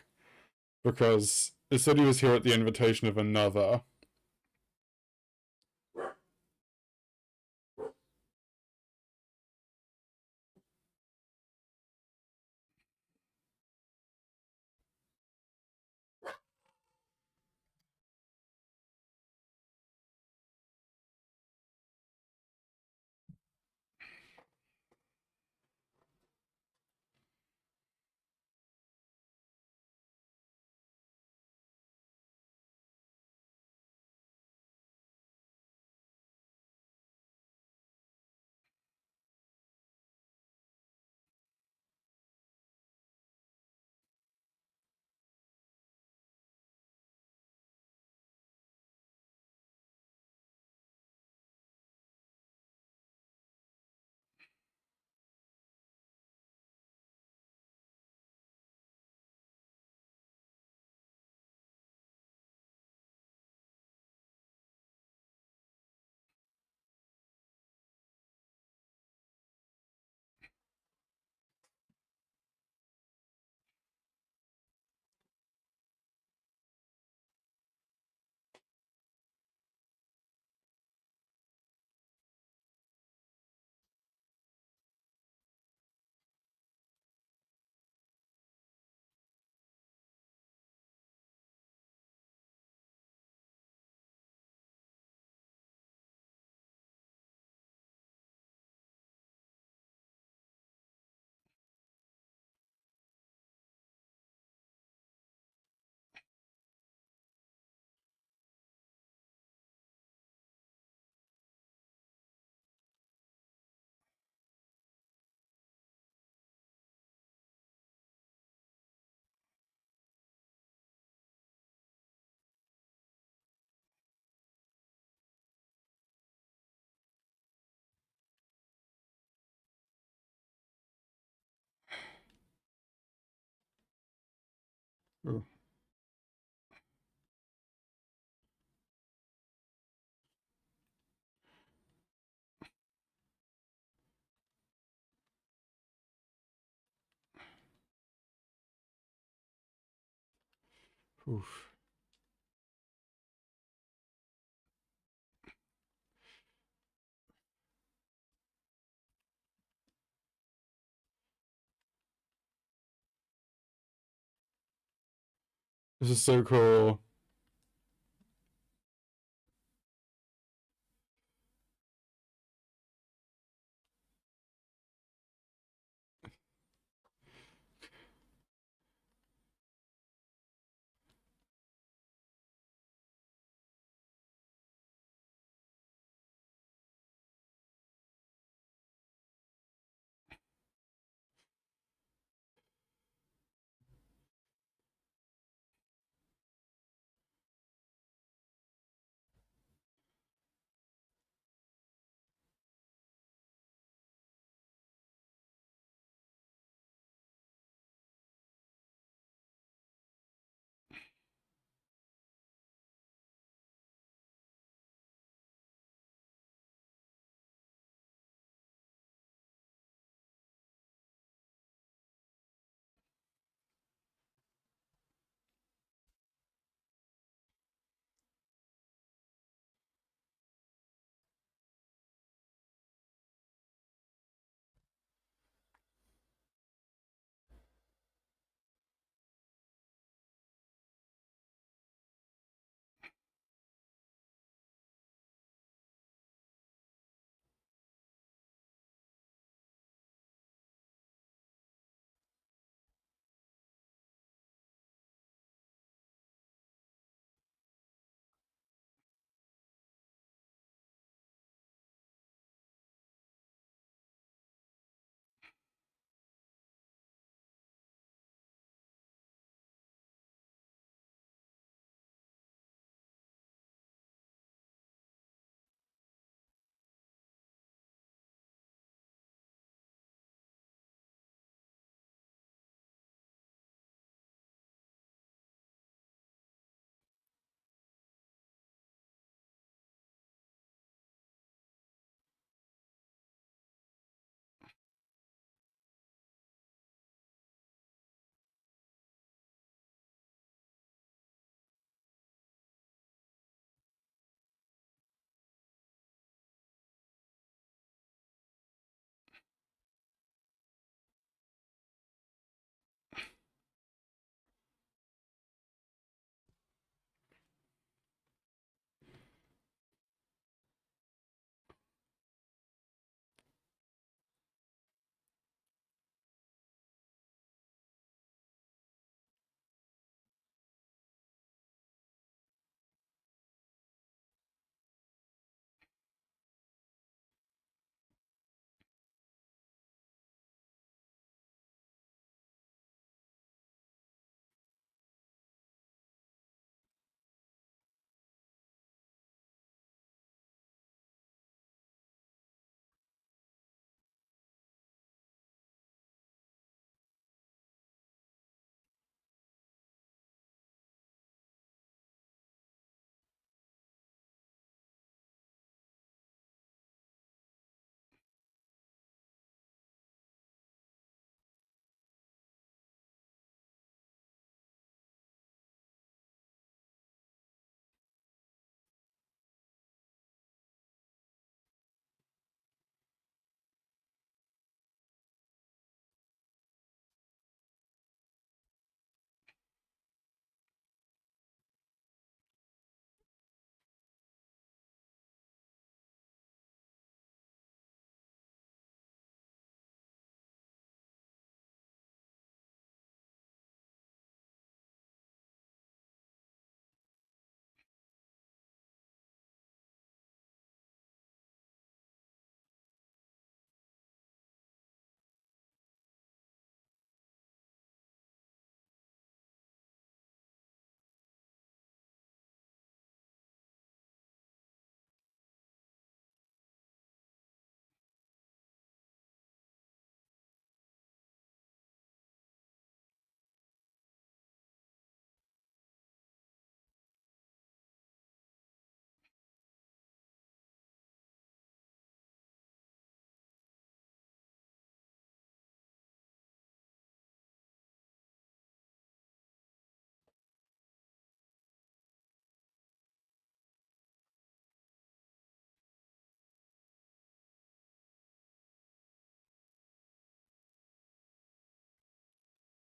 because it said he was here at the invitation of another. Ooh. Oof. This is so cool.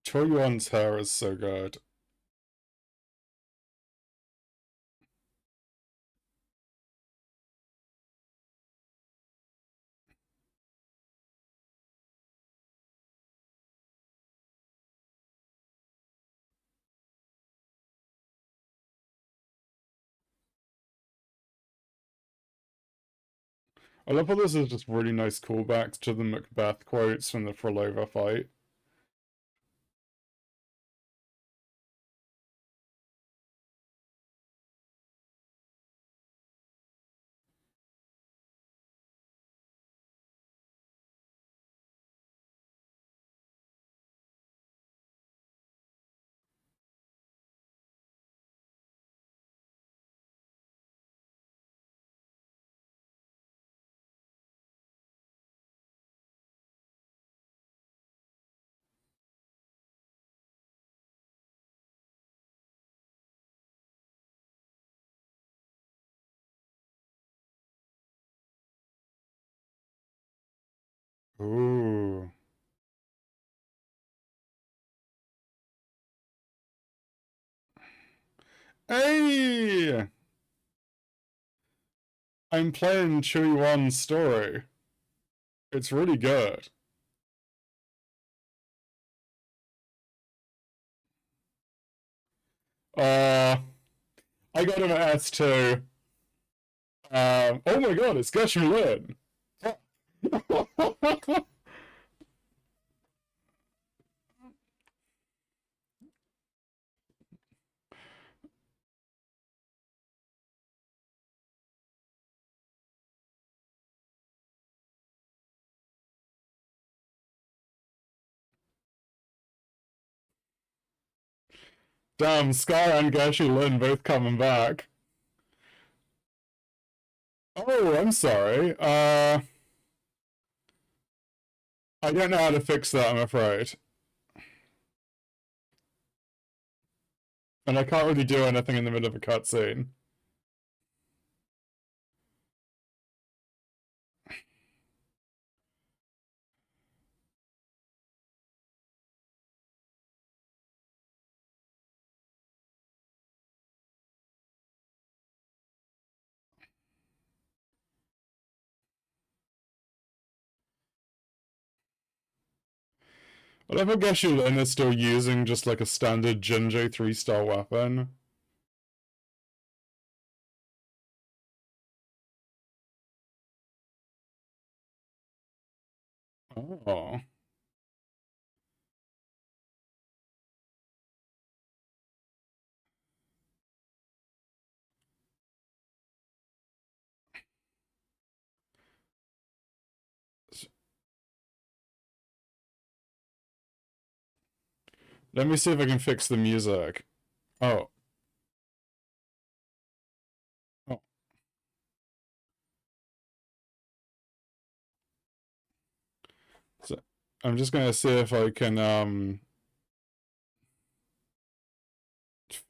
Qiuyuan's hair is so good. I love how this is just really nice callbacks to the Macbeth quotes from the Frolova fight. Ooh. Hey! I'm playing Qiuyuan's story. It's really good. I got him at S2. Oh my god, it's Qiuyuan. Damn, Sky and Qiuyuan both coming back. Oh, I'm sorry. I don't know how to fix that, I'm afraid. And I can't really do anything in the middle of a cutscene. I love how Qiuyuan is still using just like a standard Jinjo 3-star weapon. Oh. Let me see if I can fix the music. Oh. Oh. So I'm just gonna see if I can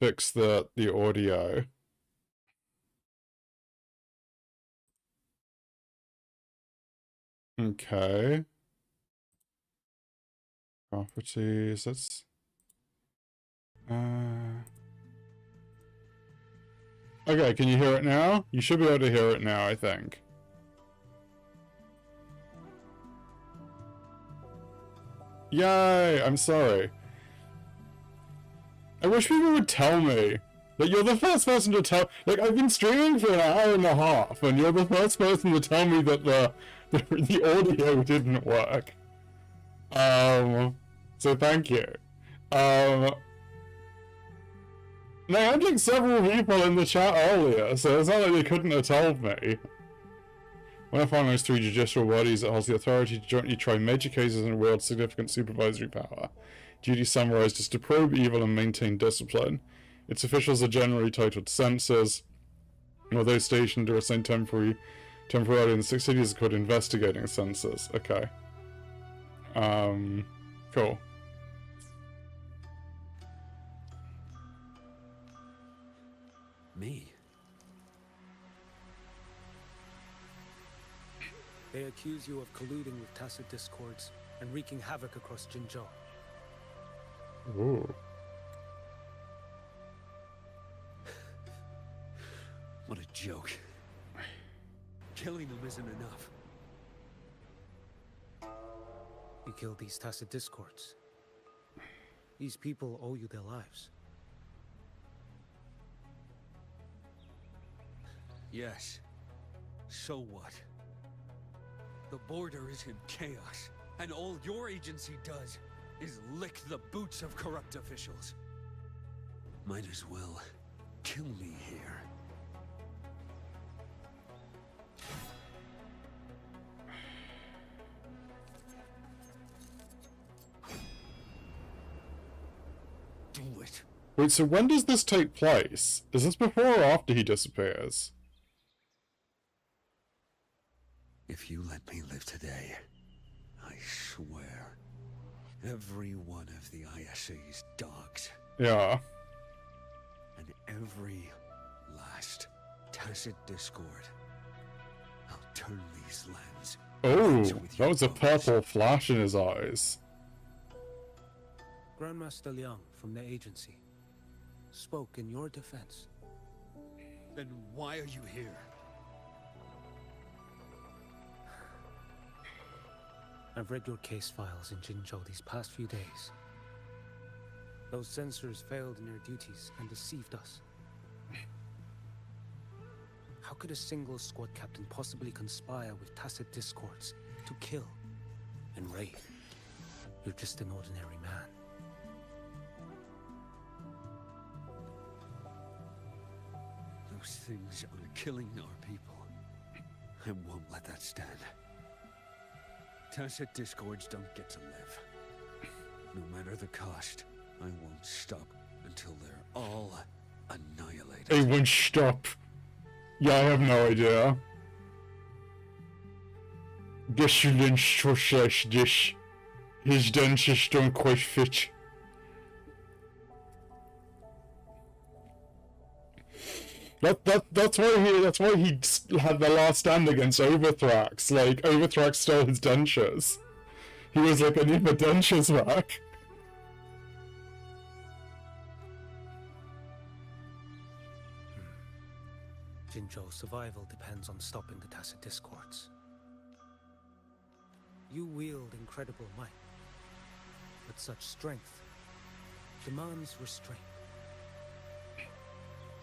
fix the audio. Okay. Properties, that's okay, can you hear it now? You should be able to hear it now, I think. Yay! I'm sorry. I wish people would tell me. Like, you're the first person to tell. Like, I've been streaming for an hour and a half, and you're the first person to tell me that the audio didn't work. So thank you. And I had like several people in the chat earlier, so it's not like they couldn't have told me. When I find those 3 judicial bodies that holds the authority to jointly try major cases and wield significant supervisory power. Duty summarized is to probe evil and maintain discipline. Its officials are generally titled censors, while those stationed are assigned temporarily in the 6 cities are called investigating censors. Okay. Cool. Me? They accuse you of colluding with tacit discords and wreaking havoc across Jinzhou. Ooh. What a joke. Killing them isn't enough. You killed these tacit discords. These people owe you their lives. Yes. So what? The border is in chaos, and all your agency does is lick the boots of corrupt officials. Might as well kill me here. Do it. Wait, so when does this take place? Is this before or after he disappears? If you let me live today, I swear, every one of the ISA's dogs, Yeah. and every last tacit discord, I'll turn these lands. Oh, with that your was a bones. purple flash in his eyes. Grandmaster Liang from the agency spoke in your defense. Then why are you here? I've read your case files in Jinzhou these past few days. Those censors failed in their duties and deceived us. How could a single squad captain possibly conspire with tacit discords to kill and raid? You're just an ordinary man. Those things are killing our people. I won't let that stand. Tacit discords don't get to live. No matter the cost, I won't stop until they're all annihilated. They won't stop. Yeah, I have no idea. Guess you didn't like this. His dentures don't quite fit. That's why he had the last stand against Overthrax. Like, Overthrax stole his dentures. He was like, I need my dentures back. Jinzhou's survival depends on stopping the tacit discords. You wield incredible might, but such strength demands restraint.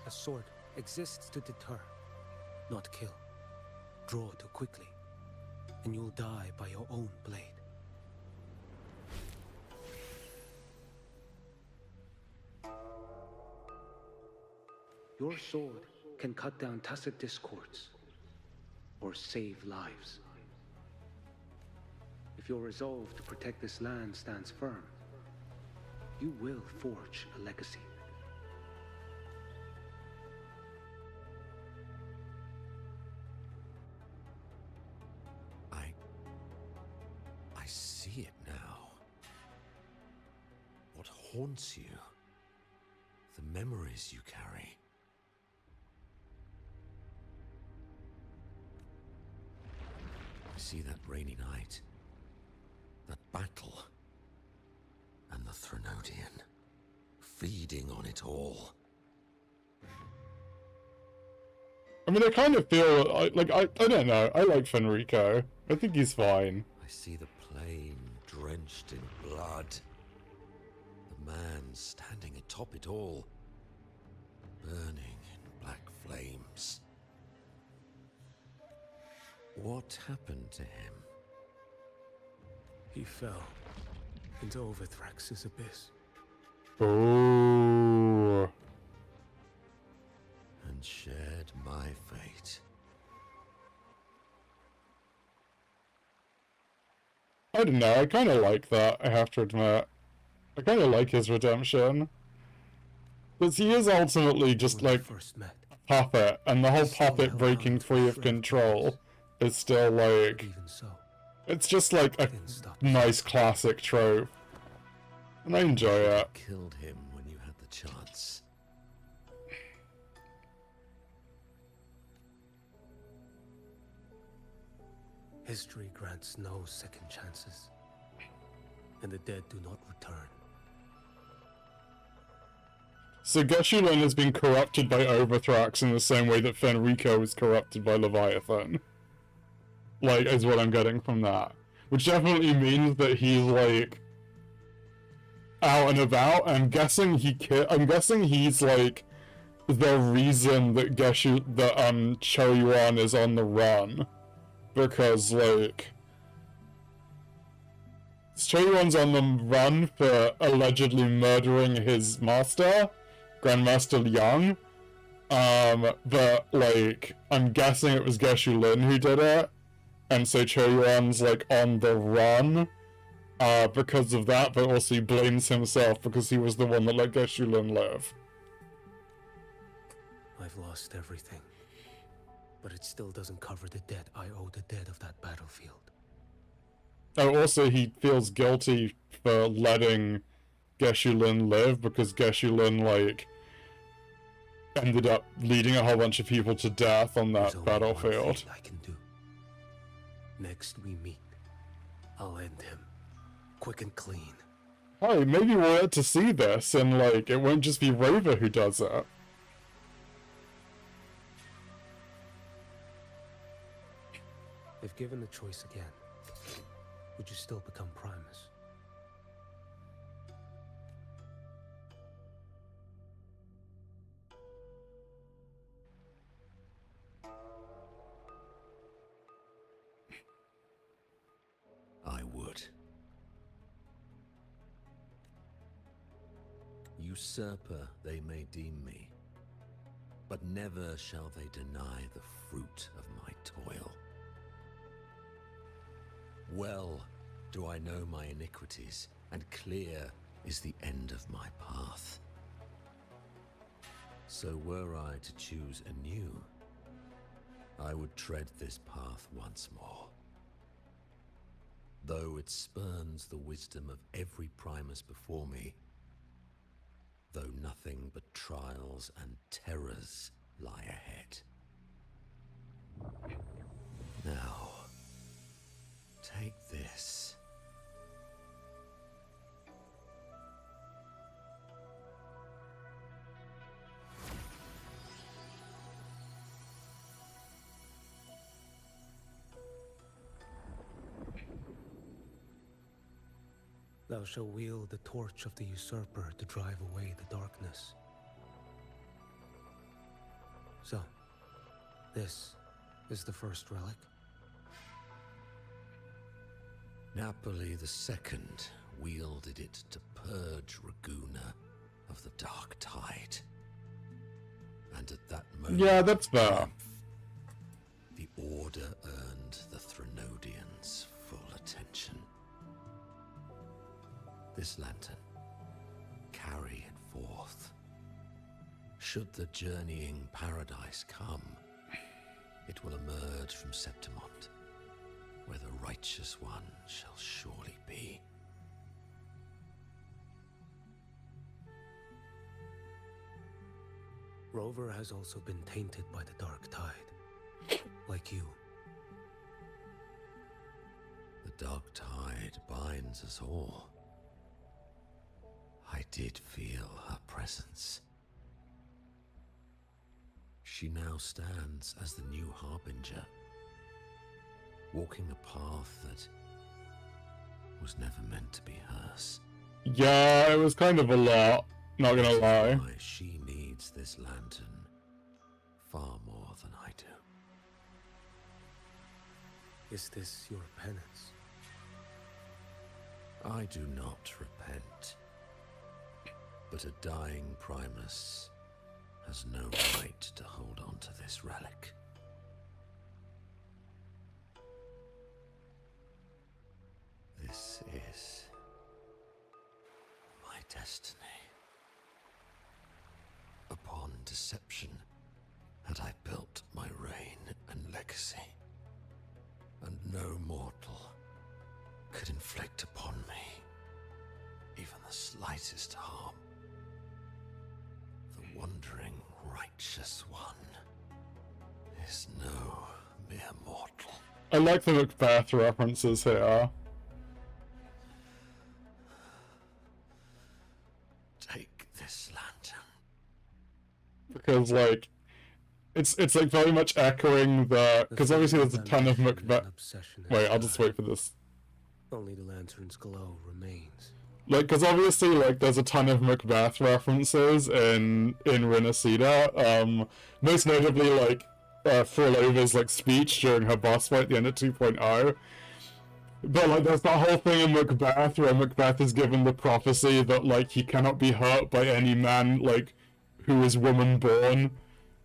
A sword exists to deter, not kill. Draw too quickly, and you'll die by your own blade. Your sword can cut down tacit discords, or save lives. If your resolve to protect this land stands firm, you will forge a legacy. I see it now. What haunts you? The memories you carry. I see that rainy night, that battle, and the Threnodian, feeding on it all. I mean, I kind of feel like I don't know. I like Fenrico. I think he's fine. I see the plain drenched in blood. The man standing atop it all, burning in black flames. What happened to him? He fell into Overthrax's abyss. Oh. And shared my fate. I don't know. I kind of like that. I have to admit. I kind of like his redemption. Because he is ultimately just When we like first met, a puppet, and the whole still puppet held breaking on to free a of shred of control purpose. is still like, even so, it's just like a didn't stop. nice classic trope. And I enjoy it. Killed him when you had the chance. History grants no second chances, and the dead do not return. So Geshu-Lin has been corrupted by Overthrax in the same way that Fenrico was corrupted by Leviathan. Like, is what I'm getting from that. Which definitely means that he's, like, out and about. I'm guessing he's, like, the reason that Qiuyuan is on the run. Because, like, Qiuyuan's on the run for allegedly murdering his master, Grandmaster Liang. But, like, I'm guessing it was Geshu-Lin who did it. And so Qiuyuan's, like, on the run because of that, but also he blames himself because he was the one that let Geshu-Lin live. I've lost everything, but it still doesn't cover the debt I owe the dead of that battlefield. Oh, also he feels guilty for letting Geshu-Lin live because Geshu-Lin, like, ended up leading a whole bunch of people to death on that There's battlefield. only one thing I can do. Next we meet, I'll end him, quick and clean. Hey, maybe we'll get to see this, and, like, it won't just be Rover who does it. If given the choice again, would you still become Primus? I would. Usurper they may deem me, but never shall they deny the fruit of my toil. Well do I know my iniquities, and clear is the end of my path. So were I to choose anew, I would tread this path once more. Though it spurns the wisdom of every Primus before me, though nothing but trials and terrors lie ahead. Now, take this. Thou shalt wield the torch of the usurper to drive away the darkness. So, this is the first relic? Napoli II wielded it to purge Raguna of the dark tide. And at that moment, Yeah, that's fair. the Order earned the Threnodians full attention. This lantern, carry it forth. Should the journeying paradise come, it will emerge from Septimont, where the righteous one shall surely be. Rover has also been tainted by the dark tide, like you. The dark tide binds us all. I did feel her presence. She now stands as the new harbinger, walking a path that was never meant to be hers. Yeah, it was kind of a lot, not gonna lie. Why she needs this lantern far more than I do. Is this your penance? I do not repent, but a dying Primus has no right to hold on to this relic. This is my destiny. Upon deception had I built my reign and legacy, and no mortal could inflict upon me even the slightest harm. The wandering righteous one is no mere mortal. I like the Macbeth references here. Take this lantern. because like it's like very much echoing because obviously there's a ton of Macbeth. Wait, I'll just wait for this. Only the lantern's glow remains. Like, because obviously, like, there's a ton of Macbeth references in Renacida. Most notably, like, Frolova's, like, speech during her boss fight at the end of 2.0. But, like, there's that whole thing in Macbeth where Macbeth is given the prophecy that, like, he cannot be hurt by any man, like, who is woman-born.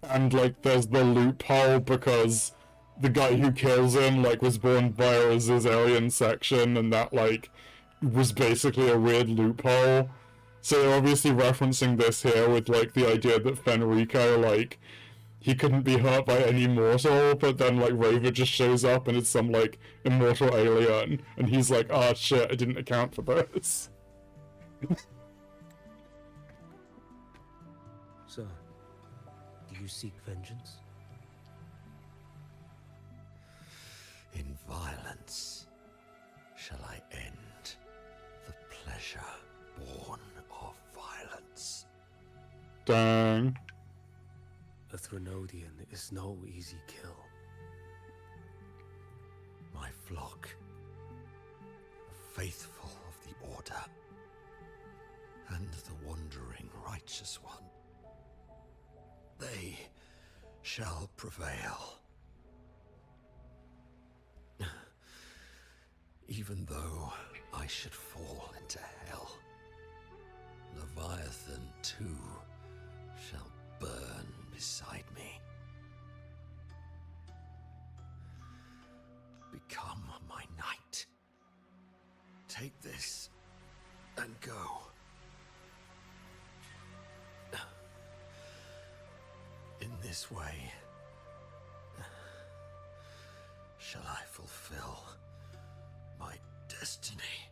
And, like, there's the loophole because the guy who kills him, like, was born via a Caesarean section, and that, like, was basically a weird loophole. So they're obviously referencing this here with, like, the idea that Fenrico, like, he couldn't be hurt by any mortal, but then, like, Raver just shows up and it's some, like, immortal alien, and he's like, ah, shit, I didn't account for this. So, do you seek vengeance? In violence shall I end the pleasure born of violence. Dang. A Threnodian is no easy kill. My flock, the faithful of the Order, and the wandering righteous one, they shall prevail. Even though I should fall into hell, Leviathan too shall burn beside me. Become my knight. Take this and go. In this way, shall I fulfill my destiny.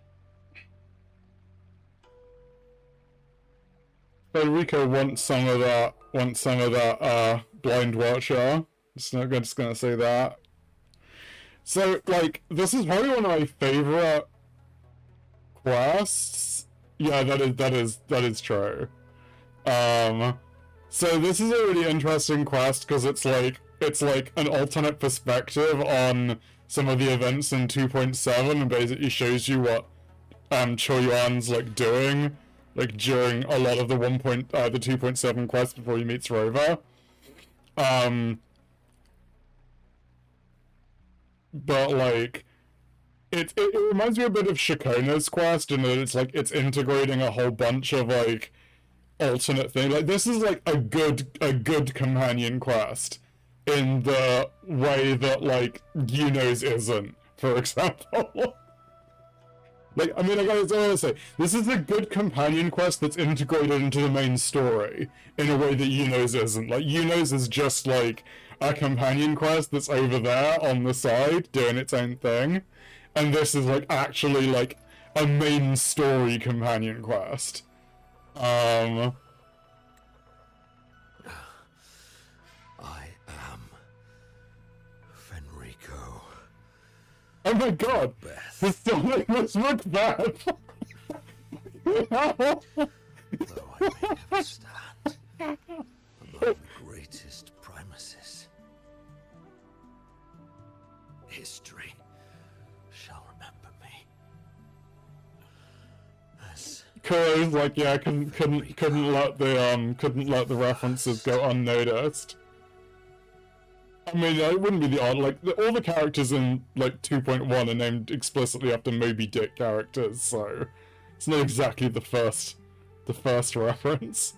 Federico wants some of that Blind Watcher. I'm just gonna say that. So, like, this is probably one of my favorite quests. Yeah, that is true. So this is a really interesting quest because it's like an alternate perspective on some of the events in 2.7 and basically shows you what Qiuyuan's like doing like during a lot of the 2.7 quests before he meets Rover. But like it reminds me a bit of Shakona's quest in that it's integrating a whole bunch of like alternate things. Like this is like a good companion quest in the way that like Yuno's isn't, for example. Like, I mean, I gotta say, this is a good companion quest that's integrated into the main story in a way that Yuno's isn't. Like, Yuno's is just like a companion quest that's over there on the side doing its own thing, and this is like actually like a main story companion quest. I am Fenrico. Oh my god! The stomach was Macbeth! Though I may never stand among the greatest primacies, history shall remember me as Kuro's like, yeah, couldn't let the references go unnoticed. I mean, it wouldn't be the odd. Like, all the characters in like 2.1 are named explicitly after Moby Dick characters, so it's not exactly the first reference,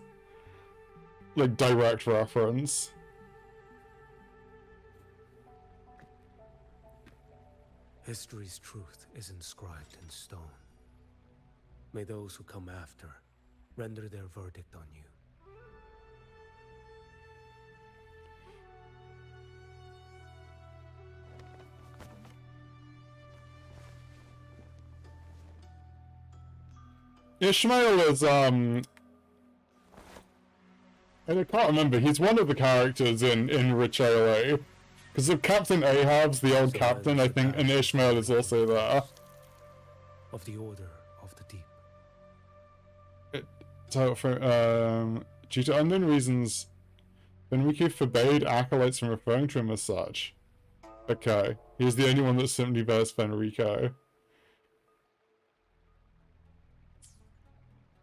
like direct reference. History's truth is inscribed in stone. May those who come after render their verdict on you. Ishmael is, and I can't remember, he's one of the characters in Rituale. Because of Captain Ahab's the old captain, I think, and Ishmael is also there. Of the Order of the Deep. So, due to unknown reasons, Fenriku forbade acolytes from referring to him as such. Okay, he's the only one that simply bears Fenrico.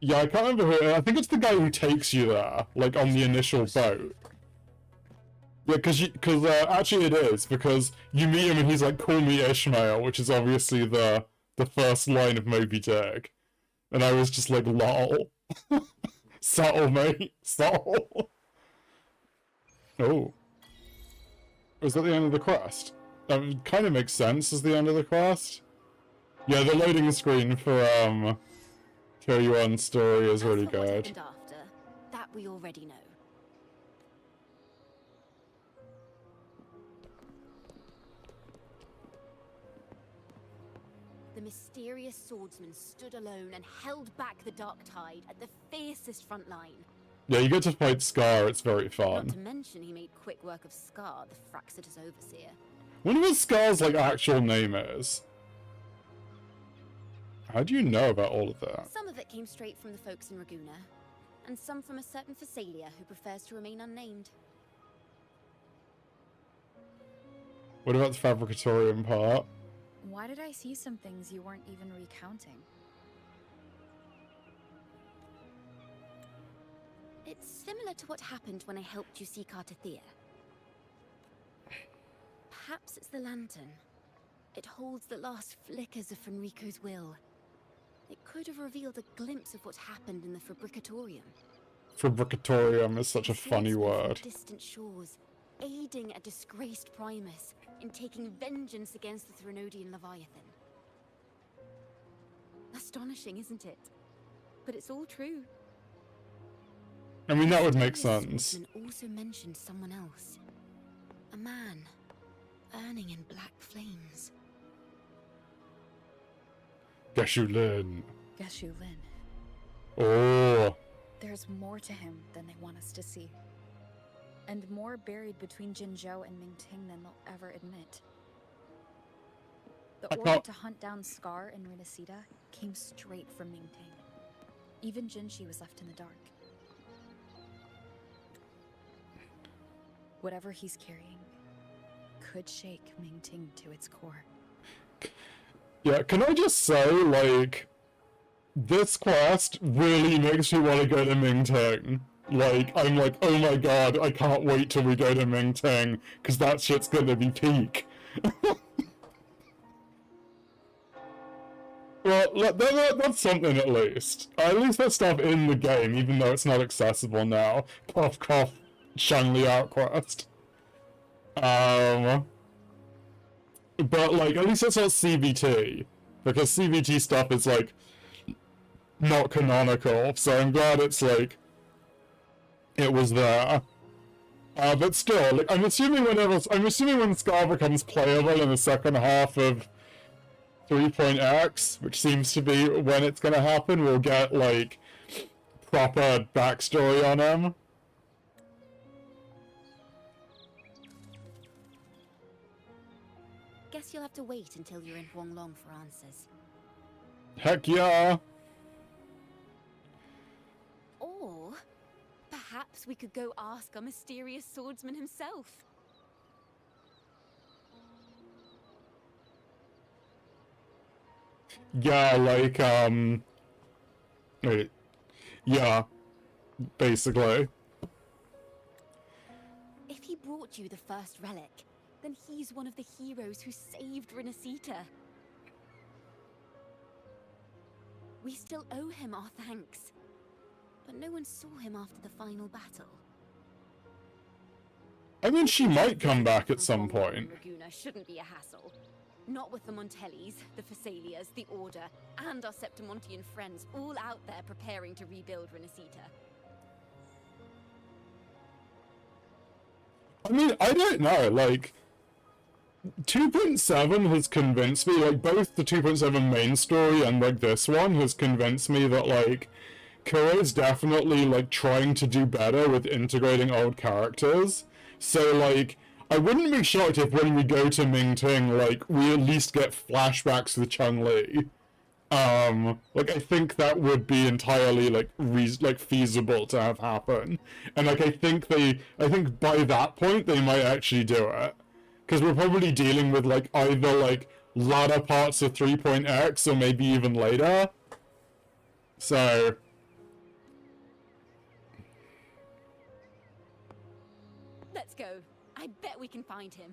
Yeah, I can't remember who. I think it's the guy who takes you there, like on the initial boat. Yeah, because actually it is, because you meet him and he's like, "Call me Ishmael," which is obviously the first line of Moby Dick, and I was just like, "Lol." Subtle, mate. Subtle. Oh. Was that the end of the quest? That kind of makes sense as the end of the quest. Yeah, the loading screen for Qiuyuan's story is really good. After, that we already know. The mysterious swordsman stood alone and held back the dark tide at the fiercest front line. Yeah, you get to fight Scar, it's very Not fun. to mention he made quick work of Scar, the Fraxitus overseer. Wonder what Scar's like actual name is. How do you know about all of that? Some of it came straight from the folks in Raguna, and some from a certain Phasalia who prefers to remain unnamed. What about the Fabricatorium part? Why did I see some things you weren't even recounting? It's similar to what happened when I helped you seek Artathea. Perhaps it's the lantern. It holds the last flickers of Fenrico's will. It could have revealed a glimpse of what happened in the Fabricatorium. Fabricatorium is such a funny Swordsmen from word. distant shores, aiding a disgraced Primus in taking vengeance against the Threnodian Leviathan. Astonishing, isn't it? But it's all true. I mean, that would make Mysterious sense. swordsman also mentioned someone else. A man, burning in black flames. Qiuyuan. Qiuyuan. Oh. There's more to him than they want us to see. And more buried between Jinzhou and Mingting than they'll ever admit. The order to hunt down Scar and Renacita came straight from Mingting. Even Jinshi was left in the dark. Whatever he's carrying could shake Mingting to its core. Yeah, can I just say, like, this quest really makes me want to go to Mingting. Like, I'm like, oh my god, I can't wait till we go to Mingting, because that shit's gonna be peak. Well, that's something at least. At least there's stuff in the game, even though it's not accessible now. Cough, cough, Shangli Out quest. But, like, at least it's not CVT. Because CVT stuff is, like, not canonical, so I'm glad it's, like, it was there. But still, like, I'm assuming when Scar becomes playable in the second half of 3.x, which seems to be when it's gonna happen, we'll get, like, proper backstory on him. Guess you'll have to wait until you're in Huanglong for answers. Heck yeah! Or perhaps we could go ask our mysterious swordsman himself. Yeah, like, wait. Yeah, basically. If he brought you the first relic, then he's one of the heroes who saved Renacita. We still owe him our thanks, but no one saw him after the final battle. I mean, she might come back at some point. Laguna shouldn't be a hassle. Not with the Montellis, the Phasalias, the Order, and our Septimontian friends all out there preparing to rebuild Renacita. I mean, I don't know, like, 2.7 has convinced me, like, both the 2.7 main story and, like, this one has convinced me that, like, Koei's definitely, like, trying to do better with integrating old characters. So, like, I wouldn't be shocked if when we go to Mingting, like, we at least get flashbacks with Chun-Li. Like, I think that would be entirely, like, feasible to have happen. And, like, I think by that point, they might actually do it. Because we're probably dealing with, like, either, like, latter parts of 3.x or maybe even later. So... Let's go. I bet we can find him.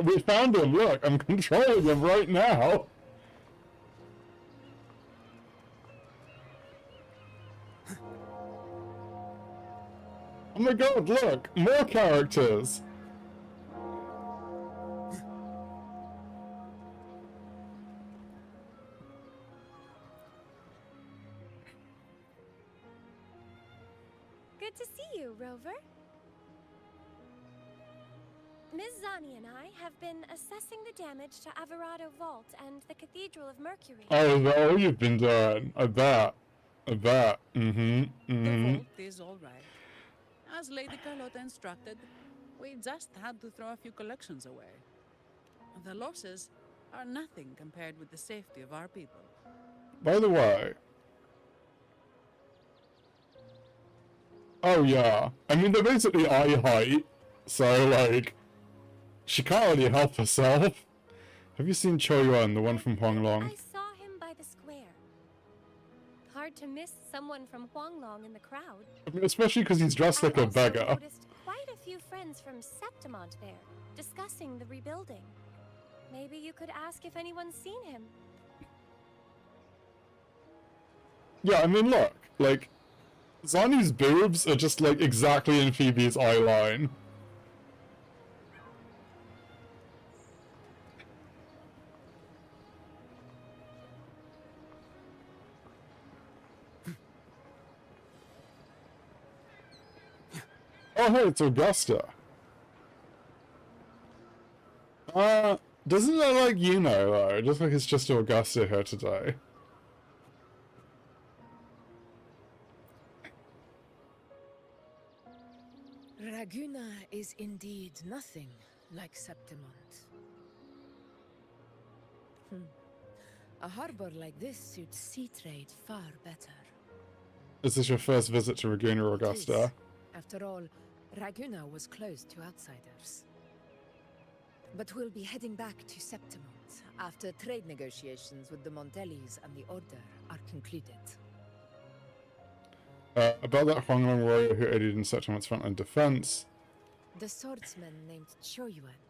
We found him, look! I'm controlling him right now! Oh my god, look! More characters! Good to see you, Rover. Ms. Zani and I have been assessing the damage to Averado Vault and the Cathedral of Mercury. Oh, is that all you've been doing? I bet. The vault is all right. As Lady Carlotta instructed, we just had to throw a few collections away. The losses are nothing compared with the safety of our people. By the way... Oh yeah. I mean, they're basically eye height, so, like... She can't really help herself. Have you seen Qiuyuan, the one from Huanglong? I saw him by the square. Hard to miss someone from Huanglong in the crowd. I mean, especially because he's dressed like a beggar. I noticed quite a few friends from Septimont there, discussing the rebuilding. Maybe you could ask if anyone's seen him. Yeah, I mean, look, like, Zani's boobs are just, like, exactly in Phoebe's eye line. Oh, hey, it's Augusta. Doesn't it like though? It looks like it's just Augusta here today. Raguna is indeed nothing like Septimont. A harbor like this suits sea trade far better. Is this your first visit to Raguna, Augusta? After all, Raguna was closed to outsiders. But we'll be heading back to Septimont after trade negotiations with the Montellis and the Order are concluded. About that Huanglong warrior who aided in Septimont's frontline defense. The swordsman named Qiuyuan.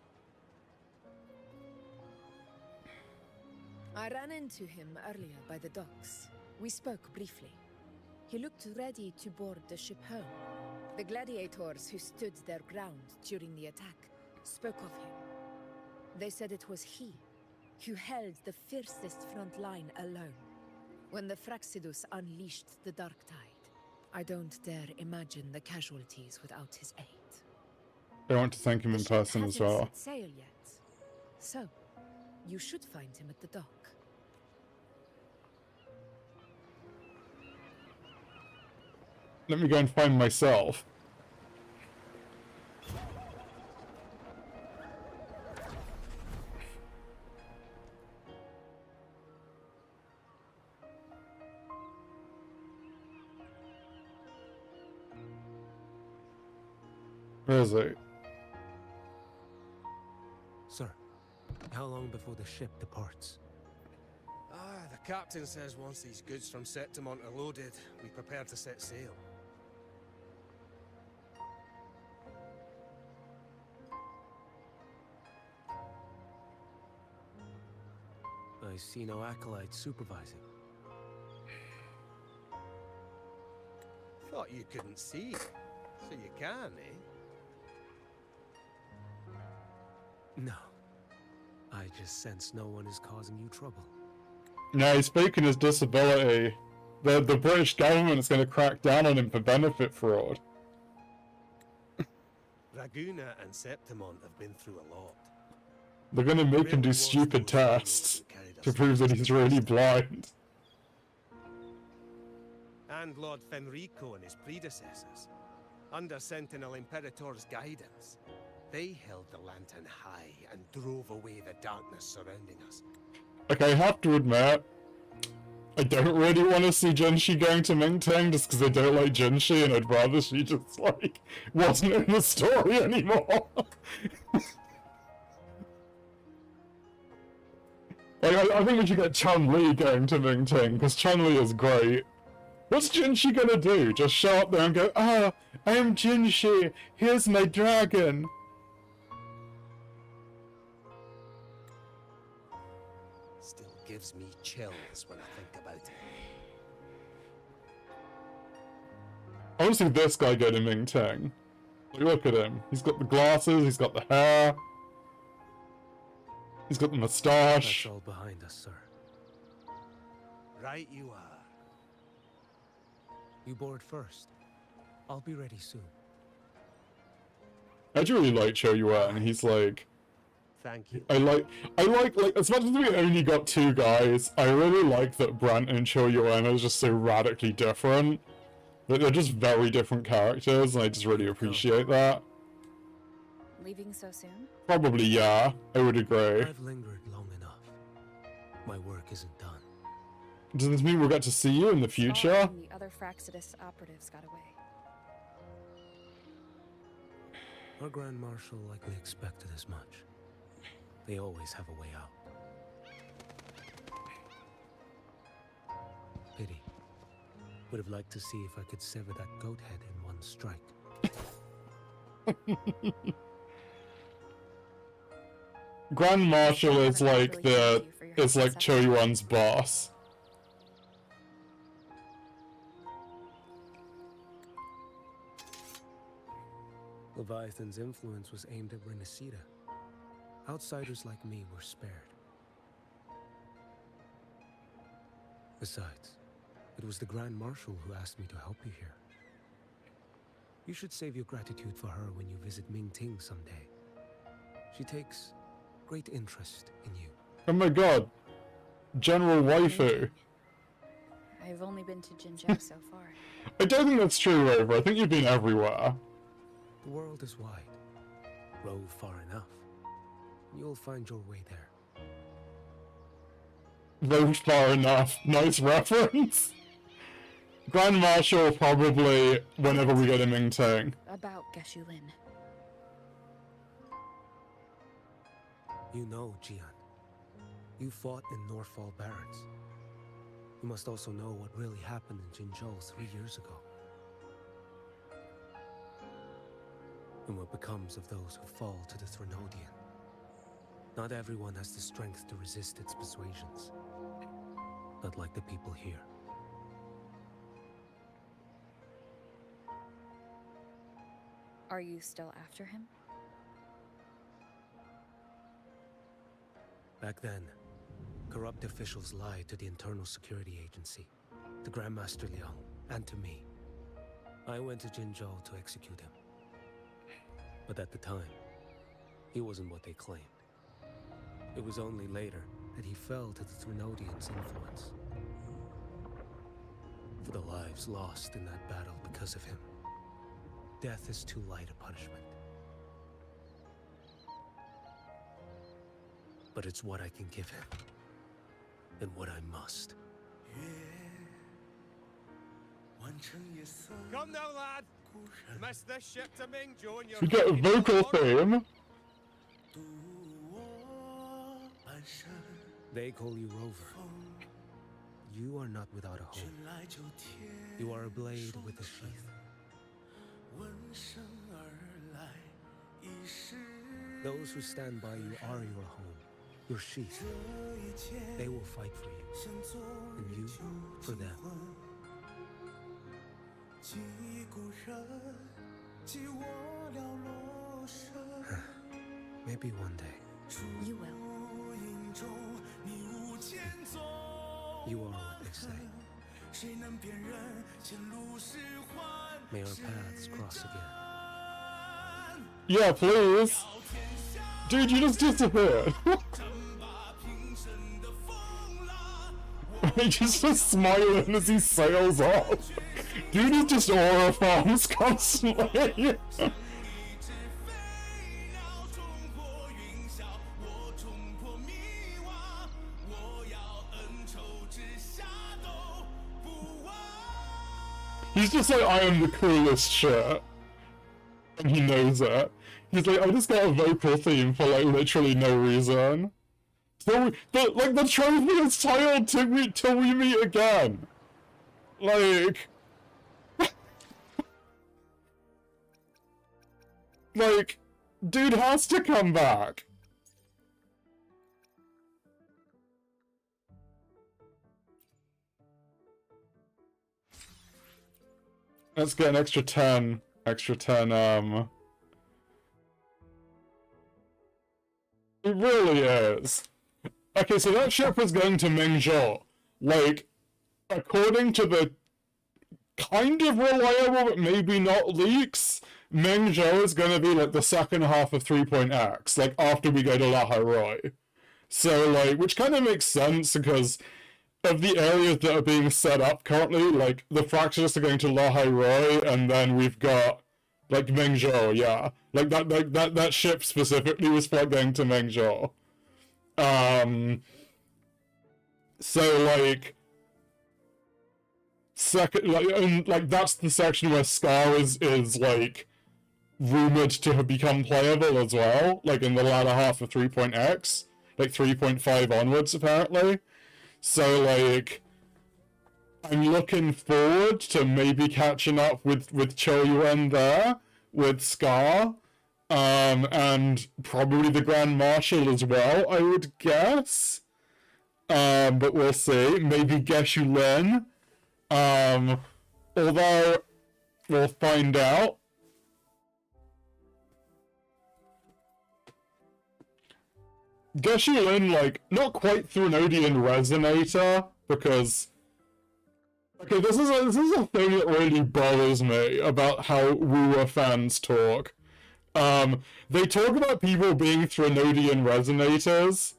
I ran into him earlier by the docks. We spoke briefly. He looked ready to board the ship home. The gladiators who stood their ground during the attack spoke of him. They said it was he who held the fiercest front line alone when the Fraxidus unleashed the Dark Tide. I don't dare imagine the casualties without his aid. I want to thank him in person as well. Hasn't set sail yet, so you should find him at the dock. Let me go and find myself. Where is it? Sir, how long before the ship departs? The captain says once these goods from Septimont are loaded, we prepare to set sail. I see no acolytes supervising. Thought you couldn't see, so you can, eh? No. I just sense no one is causing you trouble. No, he's faking his disability. The British government is going to crack down on him for benefit fraud. Raguna and Septimont have been through a lot. They're going to make him do stupid tests to prove that he's really blind. And Lord Fenrico and his predecessors, under Sentinel Imperator's guidance, They held the lantern high and drove away the darkness surrounding us. Okay, I have to admit, I don't really want to see Jinshi going to Mingteng just because I don't like Jinshi, and I'd rather she just, like, wasn't in the story anymore. Like, I think we should get Chun-Li going to Mingteng, because Chun-Li is great. What's Jinshi gonna do? Just show up there and go, "Ah, I'm Jinshi, here's my dragon." Still gives me chills when I think about it. I want to see this guy go to Mingteng. Like, look at him. He's got the glasses, he's got the hair. He's got the moustache. That's all behind us, sir. Right you are. You board first. I'll be ready soon. I do really like Qiuyuan. He's like... Thank you. I like, as much as we only got two guys, I really like that Brant and Qiuyuan are just so radically different. Like, they're just very different characters, and I just really appreciate that. Leaving so soon? Probably, yeah. I would agree. I've lingered long enough. My work isn't done. Does this mean we'll get to see you in the future? Saul and the other Fraxidus operatives got away. Our Grand Marshal likely expected as much. They always have a way out. Pity. Would have liked to see if I could sever that goat head in one strike. Grand Marshal is like Qiuyuan's boss. Leviathan's influence was aimed at Renacida. Outsiders like me were spared. Besides, it was the Grand Marshal who asked me to help you here. You should save your gratitude for her when you visit Mingting someday. She takes great interest in you. Oh my god. General Waifu. I've only been to Jinzhou so far. I don't think that's true, Rover. I think you've been everywhere. The world is wide. Rove far enough. You'll find your way there. Rove far enough. Nice reference. Grand Marshal probably whenever we go to Mingteng. About Qiuyuan. You know, Qiuyuan. You fought in Northfall Barrens. You must also know what really happened in Jinzhou 3 years ago. And what becomes of those who fall to the Threnodian. Not everyone has the strength to resist its persuasions. Not like the people here. Are you still after him? Back then, corrupt officials lied to the Internal Security Agency, to Grandmaster Liang, and to me. I went to Jinzhou to execute him. But at the time, he wasn't what they claimed. It was only later that he fell to the Threnodians' influence. For the lives lost in that battle because of him, death is too light a punishment. But it's what I can give him, and what I must. Come now, lad! You missed this ship to Mingzhou and you're... We get a vocal theme. They call you Rover. You are not without a home. You are a blade with a sheath. Those who stand by you are your home, your sheath. They will fight for you, and you for them. Maybe one day. You will. You are what they say. May our paths cross again. Yeah, please. Dude, you just disappeared. He's just smiling as he sails off. Dude is just aura farms constantly. He's just like, I am the coolest shit. And he knows it. He's like, I just got a vocal theme for like literally no reason. So the trophy is titled till we meet again. Like like, dude has to come back. Let's get an extra 10. Extra 10, It really is. Okay, so that ship was going to Mengzhou. Like, according to the kind of reliable, but maybe not leaks, Mengzhou is going to be, like, the second half of 3.x, like, after we go to La Hairoi. So, like, which kind of makes sense, because of the areas that are being set up currently, like, the fractures are going to La Hairoi, and then we've got, like, Mengzhou, yeah. Like, that ship specifically was for going to Mengzhou. So, like, that's the section where Scar is, like, rumored to have become playable as well, like, in the latter half of 3.x, like, 3.5 onwards, apparently. So, like, I'm looking forward to maybe catching up with Qiuyuan there, with Scar, and probably the Grand Marshal as well, I would guess. But we'll see. Maybe Qiuyuan. Although, we'll find out. Qiuyuan, like, not quite Threnodian Resonator, because... Okay, this is a thing that really bothers me about how Wuwa fans talk. They talk about people being Threnodian Resonators.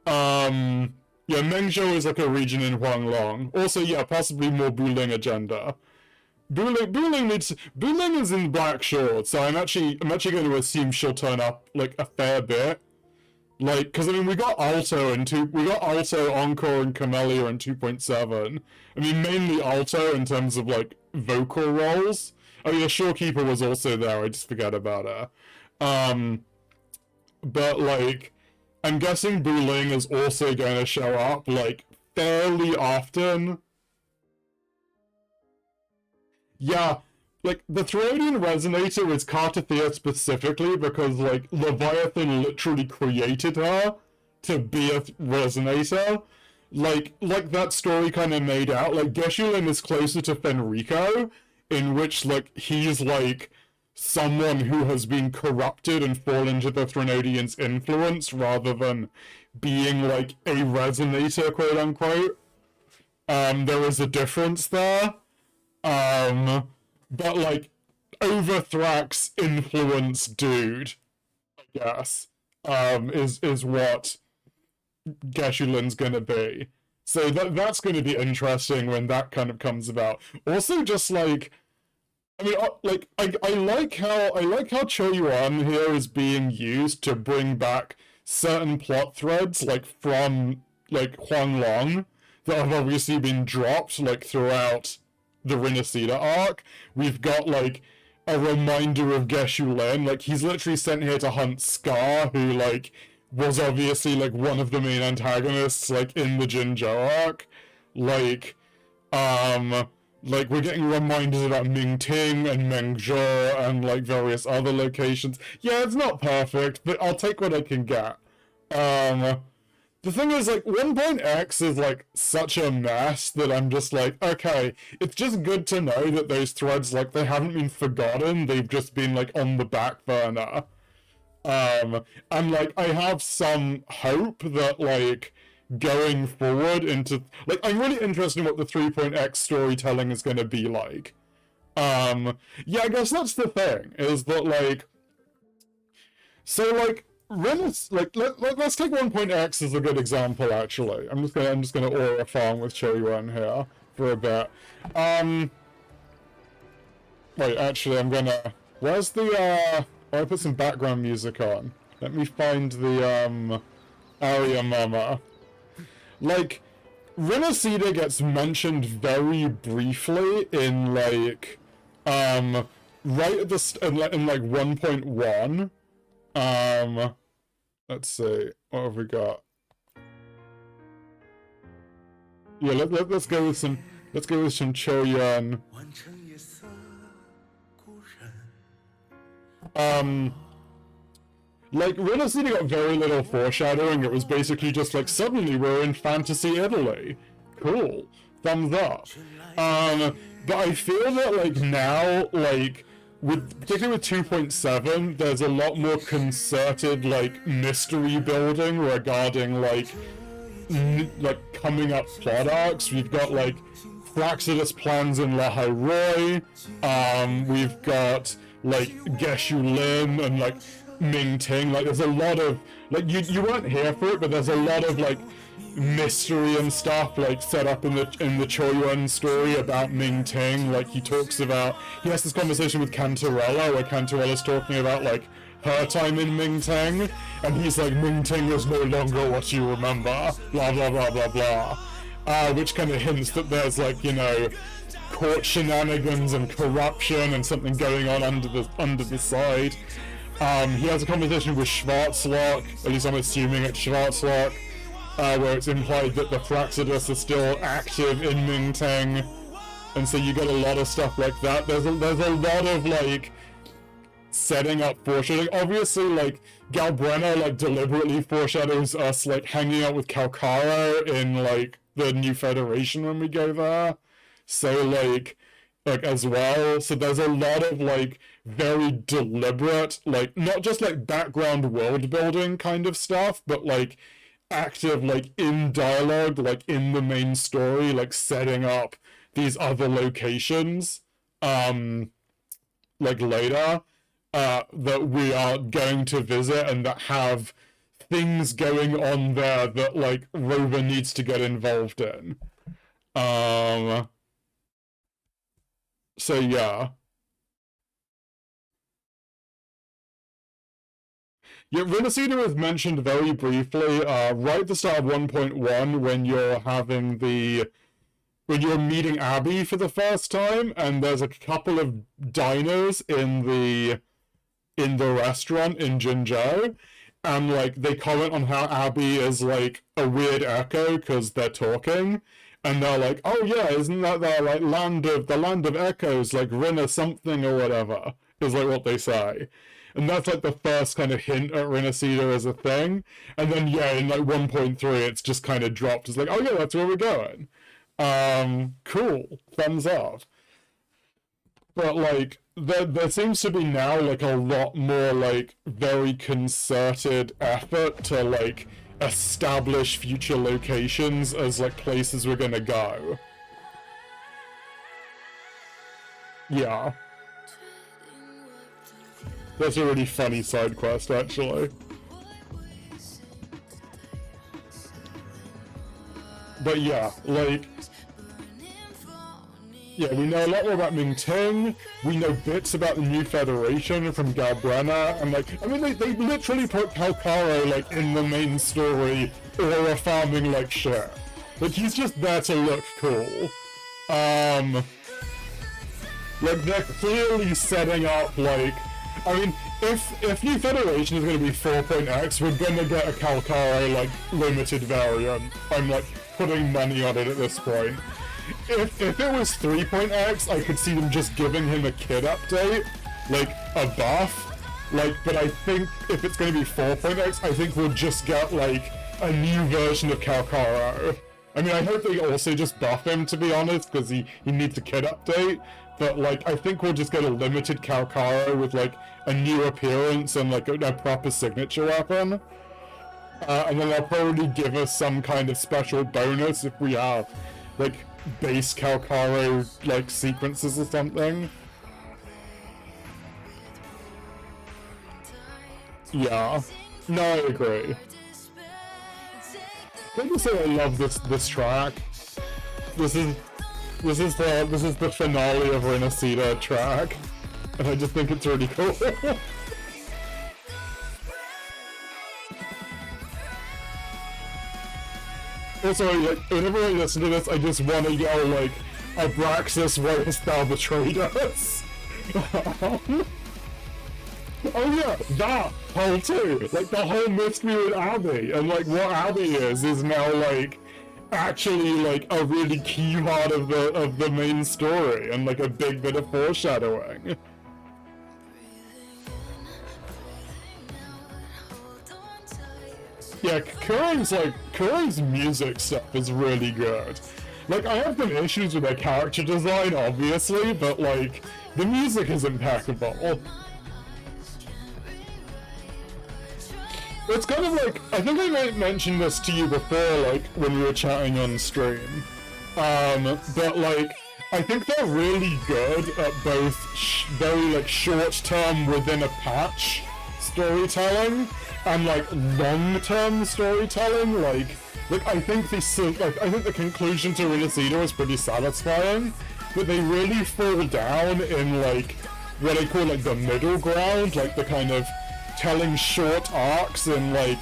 Yeah, Mengzhou is like a region in Huanglong. Also, yeah, possibly more Buling agenda. Buling is in Black Short, so I'm actually going to assume she'll turn up, like, a fair bit. Like, because, I mean, we got Alto, Encore, and Camellia in 2.7. I mean, mainly Alto in terms of, like, vocal roles. Oh yeah, Shorekeeper was also there, I just forgot about her. But, like, I'm guessing Buling is also going to show up, like, fairly often. Yeah, like, the Therodian Resonator is Cartathea specifically because, like, Leviathan literally created her to be a Resonator. Like that story kind of made out. Like, Qiuyuan is closer to Fenrico, in which, like, he's, like, someone who has been corrupted and fallen to the Threnodians' influence rather than being, like, a Resonator, quote-unquote. There is a difference there. But, like, over-Thrax influence dude, I guess, is what Qiuyuan's gonna be. So that's gonna be interesting when that kind of comes about. Also, just, like, I mean, like, I like how Qiuyuan here is being used to bring back certain plot threads, like, from, like, Huanglong, that have obviously been dropped, like, throughout the Renacida arc. We've got, like, a reminder of Qiuyuan, like, he's literally sent here to hunt Scar, who, like, was obviously, like, one of the main antagonists, like, in the Jinzhou arc. Like, we're getting reminders about Mingting and Mengzhou and, like, various other locations. Yeah, it's not perfect, but I'll take what I can get. The thing is, like, 1.x is, like, such a mess that I'm just like, okay, it's just good to know that those threads, like, they haven't been forgotten, they've just been, like, on the back burner. And, like, I have some hope that, like, going forward into, like, I'm really interested in what the 3.x storytelling is going to be like. Yeah, I guess that's the thing, is that, like, so, like, let's take 1.x as a good example, actually. I'm just gonna aura farm with Qiuyuan here for a bit. Wait, actually, where's the, I put some background music on. Let me find the, Aria Mama. Like, Renacida gets mentioned very briefly in like right at the in like 1.1. Let's see, what have we got? Yeah, let's go with some Qiuyuan. Like, Renacida got very little foreshadowing. It was basically just like, suddenly we're in fantasy Italy. Cool. Thumbs up. But I feel that, like, now, like, particularly with 2.7, there's a lot more concerted, like, mystery building regarding, like, coming up plot arcs. We've got, like, Praxidus plans in La Roy. We've got, like, Qiuyuan and, like, Ming Ting. Like, there's a lot of, like, you weren't here for it, but there's a lot of, like, mystery and stuff, like, set up in the Qiuyuan story about Ming Ting. Like, he has this conversation with Cantarella, where Cantarella's talking about, like, her time in Ming Ting, and he's like, Ming Ting is no longer what you remember, blah blah blah blah blah. Which kind of hints that there's, like, you know, court shenanigans and corruption and something going on under the side. He has a conversation with Schwarzlock, at least I'm assuming it's Schwarzlock, where it's implied that the Praxidus are still active in Ming Ting, and so you get a lot of stuff like that. There's a lot of, like, setting up foreshadowing. Obviously, like, Galbrenna, like, deliberately foreshadows us, like, hanging out with Calcaro in, like, the New Federation when we go there. So, like, as well. So there's a lot of, like, very deliberate, like, not just, like, background world building kind of stuff, but, like, active, like, in dialogue, like, in the main story, like, setting up these other locations, like, later, that we are going to visit and that have things going on there that, like, Rover needs to get involved in. So yeah. Yeah, Renacida was mentioned very briefly, right at the start of 1.1 when you're meeting Abby for the first time, and there's a couple of diners in the restaurant in Jinzhou, and, like, they comment on how Abby is, like, a weird echo because they're talking. And they're like, oh yeah, isn't that the, like, the land of echoes, like Rinna something or whatever, is, like, what they say. And that's, like, the first kind of hint at Renacida as a thing. And then, yeah, in, like, 1.3, it's just kind of dropped. It's like, oh yeah, that's where we're going. Cool. Thumbs up. But, like, there seems to be now, like, a lot more, like, very concerted effort to, like, establish future locations as, like, places we're gonna go. Yeah. That's a really funny side quest, actually. But yeah, like, yeah, we know a lot more about Ming Ting, we know bits about the New Federation from Galbrenna, and, like, I mean, they literally put Calcaro, like, in the main story, or farming like shit. Like, he's just there to look cool. Like, they're clearly setting up, like, I mean, if New Federation is gonna be 4.x, we're gonna get a Calcaro, like, limited variant. I'm, like, putting money on it at this point. If it was 3.x, I could see them just giving him a kid update, like, a buff. Like, but I think if it's going to be 4.x, I think we'll just get, like, a new version of Calcaro. I mean, I hope they also just buff him, to be honest, because he needs a kid update. But, like, I think we'll just get a limited Calcaro with, like, a new appearance and, like, a proper signature weapon. And then they'll probably give us some kind of special bonus if we have, like, base Calcaro, like, sequences or something. Yeah. No, I agree. Can I just say I love this track? This is the finale of Renacida track, and I just think it's really cool. Also, like, whenever I listen to this, I just want to yell, like, Abraxas, why hast thou betrayed us? Oh yeah, that whole too. Like, the whole mystery with Abby, and like, what Abby is now, like, actually, like, a really key part of the main story, and like, a big bit of foreshadowing. Yeah, Qiuyuan's music stuff is really good. Like, I have some issues with their character design, obviously, but like, the music is impeccable. It's kind of like, I think I might mention this to you before, like, when we were chatting on stream. But like, I think they're really good at both very like short-term within a patch storytelling and like long-term storytelling. Like I think I think the conclusion to Renacida is pretty satisfying, but they really fall down in like what I call like the middle ground, like the kind of telling short arcs in like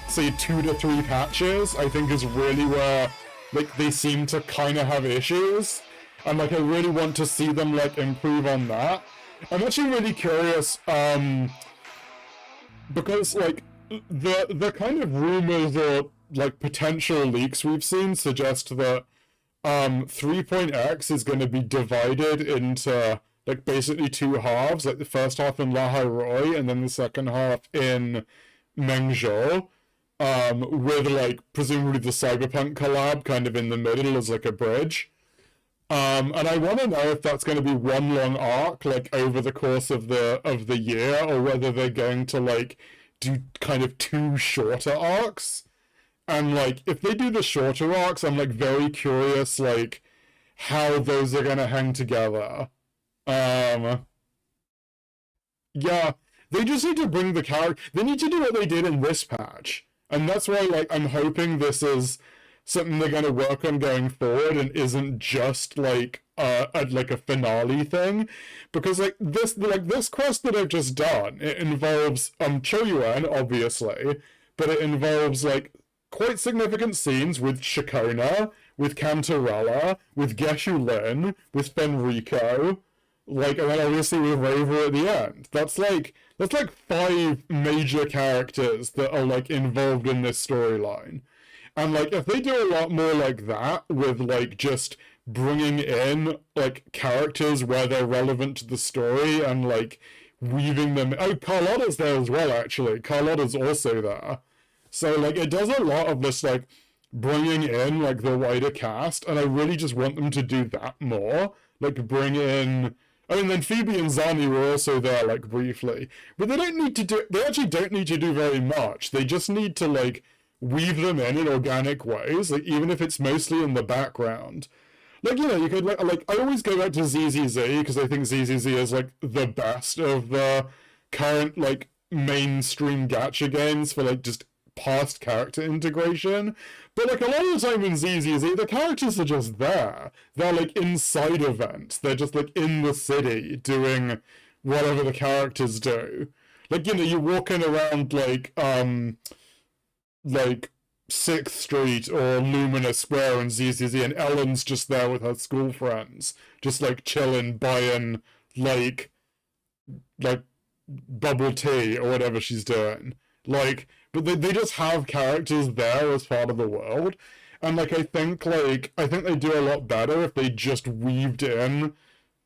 say 2 to 3 patches. I think is really where like they seem to kind of have issues, and like I really want to see them like improve on that. I'm actually really curious because like the kind of rumors or like potential leaks we've seen suggest that 3.x is going to be divided into like basically 2 halves, like the first half in Lahai Roi and then the second half in Mengzhou, with like presumably the Cyberpunk collab kind of in the middle as like a bridge. And I want to know if that's going to be one long arc like over the course of the year, or whether they're going to like do kind of 2 shorter arcs. And like if they do the shorter arcs, I'm like very curious like how those are going to hang together. Yeah, they just need to bring the character. They need to do what they did in this patch, and that's why like I'm hoping this is something they're going to work on going forward and isn't just like a finale thing, because like this quest that I've just done, it involves Qiuyuan obviously, but it involves like quite significant scenes with Shakona, with Cantarella, with Geshu Lin, with Fenrico, like, and then obviously with Raver at the end. That's like 5 major characters that are like involved in this storyline. And like if they do a lot more like that, with like just bringing in like characters where they're relevant to the story and like weaving them. Oh, Carlotta's there as well, actually. Carlotta's also there. So like it does a lot of this like bringing in like the wider cast, and I really just want them to do that more. Like bring in, I mean, then Phoebe and Zani were also there like briefly, but they actually don't need to do very much. They just need to like weave them in organic ways, like even if it's mostly in the background. Like, you know, you could like I always go back to ZZZ because I think ZZZ is like the best of the current like mainstream gacha games for like just past character integration. But like a lot of the time in ZZZ, the characters are just there. They're like inside events. They're just like in the city doing whatever the characters do. Like, you know, you're walking around like 6th Street or Lumina Square in ZZZ, and Ellen's just there with her school friends, just like chilling, buying like bubble tea or whatever she's doing. Like, but they just have characters there as part of the world, and like I think they do a lot better if they just weaved in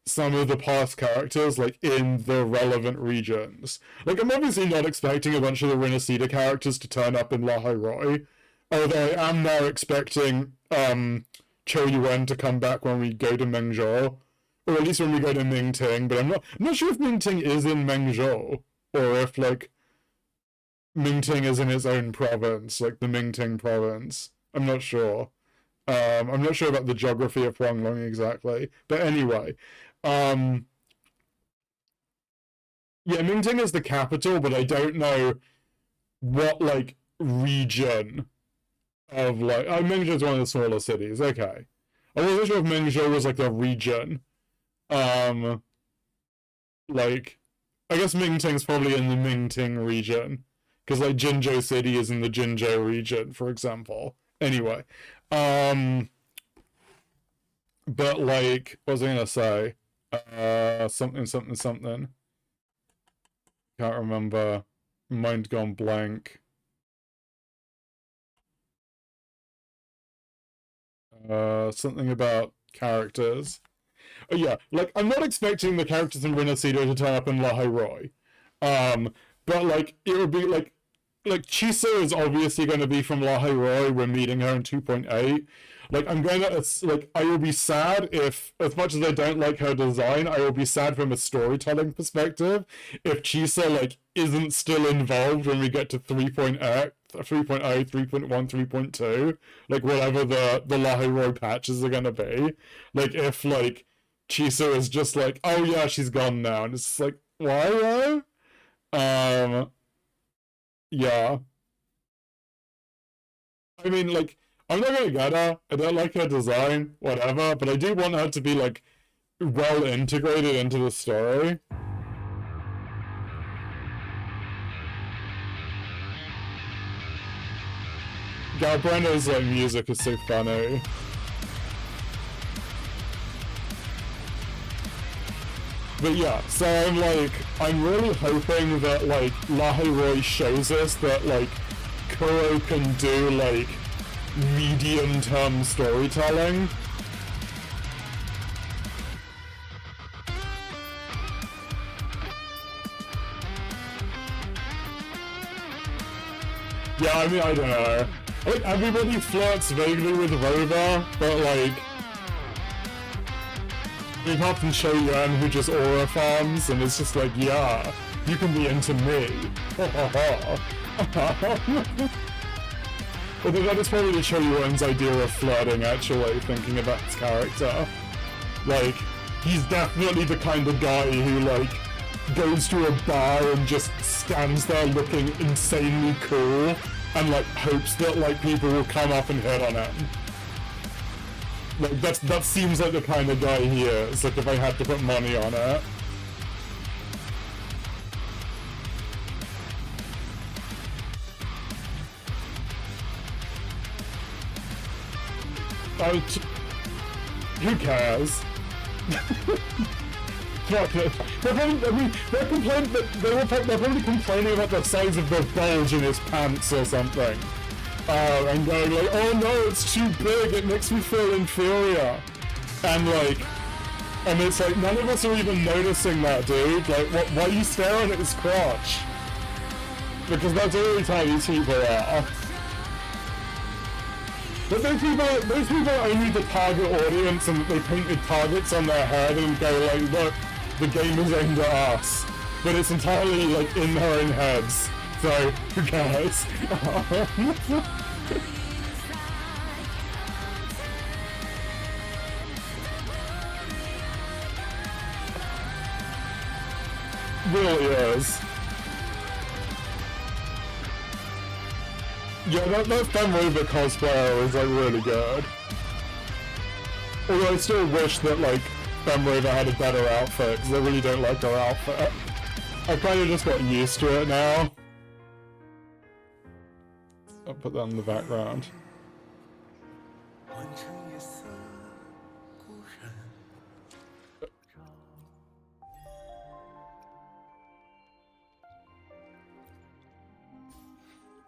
some of the past characters like in the relevant regions. Like, I'm obviously not expecting a bunch of the Renacida characters to turn up in Lahai Roi, although I am now expecting Qiuyuan to come back when we go to Mengzhou, or at least when we go to Mingting. But I'm not sure if Mingting is in Mengzhou, or if like Mingting is in its own province, like the Mingting province. I'm not sure. I'm not sure about the geography of Huanglong exactly. But anyway, yeah, Mingting is the capital, but I don't know what like region of like. Oh, Mengzhou is one of the smaller cities. Okay, I wasn't sure if Mengzhou was like a region. Like, I guess Mingting's probably in the Mingting region, because like Jinzhou City is in the Jinzhou region, for example. Anyway, but like, what was I gonna say? Something. Can't remember. Mind gone blank. Something about characters. Oh yeah, like, I'm not expecting the characters in Renacito to turn up in Lahai Roi. But like, it would be like Chiso is obviously going to be from Lahai Roi. We're meeting her in 2.8. Like, I will be sad if, as much as I don't like her design, I will be sad from a storytelling perspective if Chisa, like, isn't still involved when we get to 3.0, 3.1, 3.2, like, whatever the Lahai Roi patches are gonna be. Like, if, like, Chisa is just like, oh yeah, she's gone now, and it's just like, why though? Yeah. I mean, like, I'm not gonna get her. I don't like her design, whatever, but I do want her to be, like, well integrated into the story. Galbreno's, like, music is so funny. But yeah, so I'm really hoping that, like, Lahai Roi shows us that, like, Kuro can do, like, medium-term storytelling. Yeah, I mean, I don't know. Like, everybody flirts vaguely with Rover, but, like, apart from Qiuyuan, who just aura farms, and it's just like, yeah, you can be into me. Although that is probably Qiuyuan's idea of flirting, actually, thinking about his character. Like, he's definitely the kind of guy who, like, goes to a bar and just stands there looking insanely cool, and, like, hopes that, like, people will come up and hit on him. Like, that seems like the kind of guy he is, like, if I had to put money on it. Who cares? Fuck it. They're probably complaining about the size of the bulge in his pants or something. And going like, oh no, it's too big, it makes me feel inferior. And like, and it's like, none of us are even noticing that, dude. Like, why are you staring at his crotch? Because that's all how these people are. But those people are only the target audience, and they painted targets on their head and go like, look, the game is aimed at us. But it's entirely like in their own heads. So, who cares? Really is. Yeah, that Fenrover cosplayer is like really good. Although I still wish that like Fenrover had a better outfit, because I really don't like her outfit. I kind of just got used to it now. I'll put that in the background.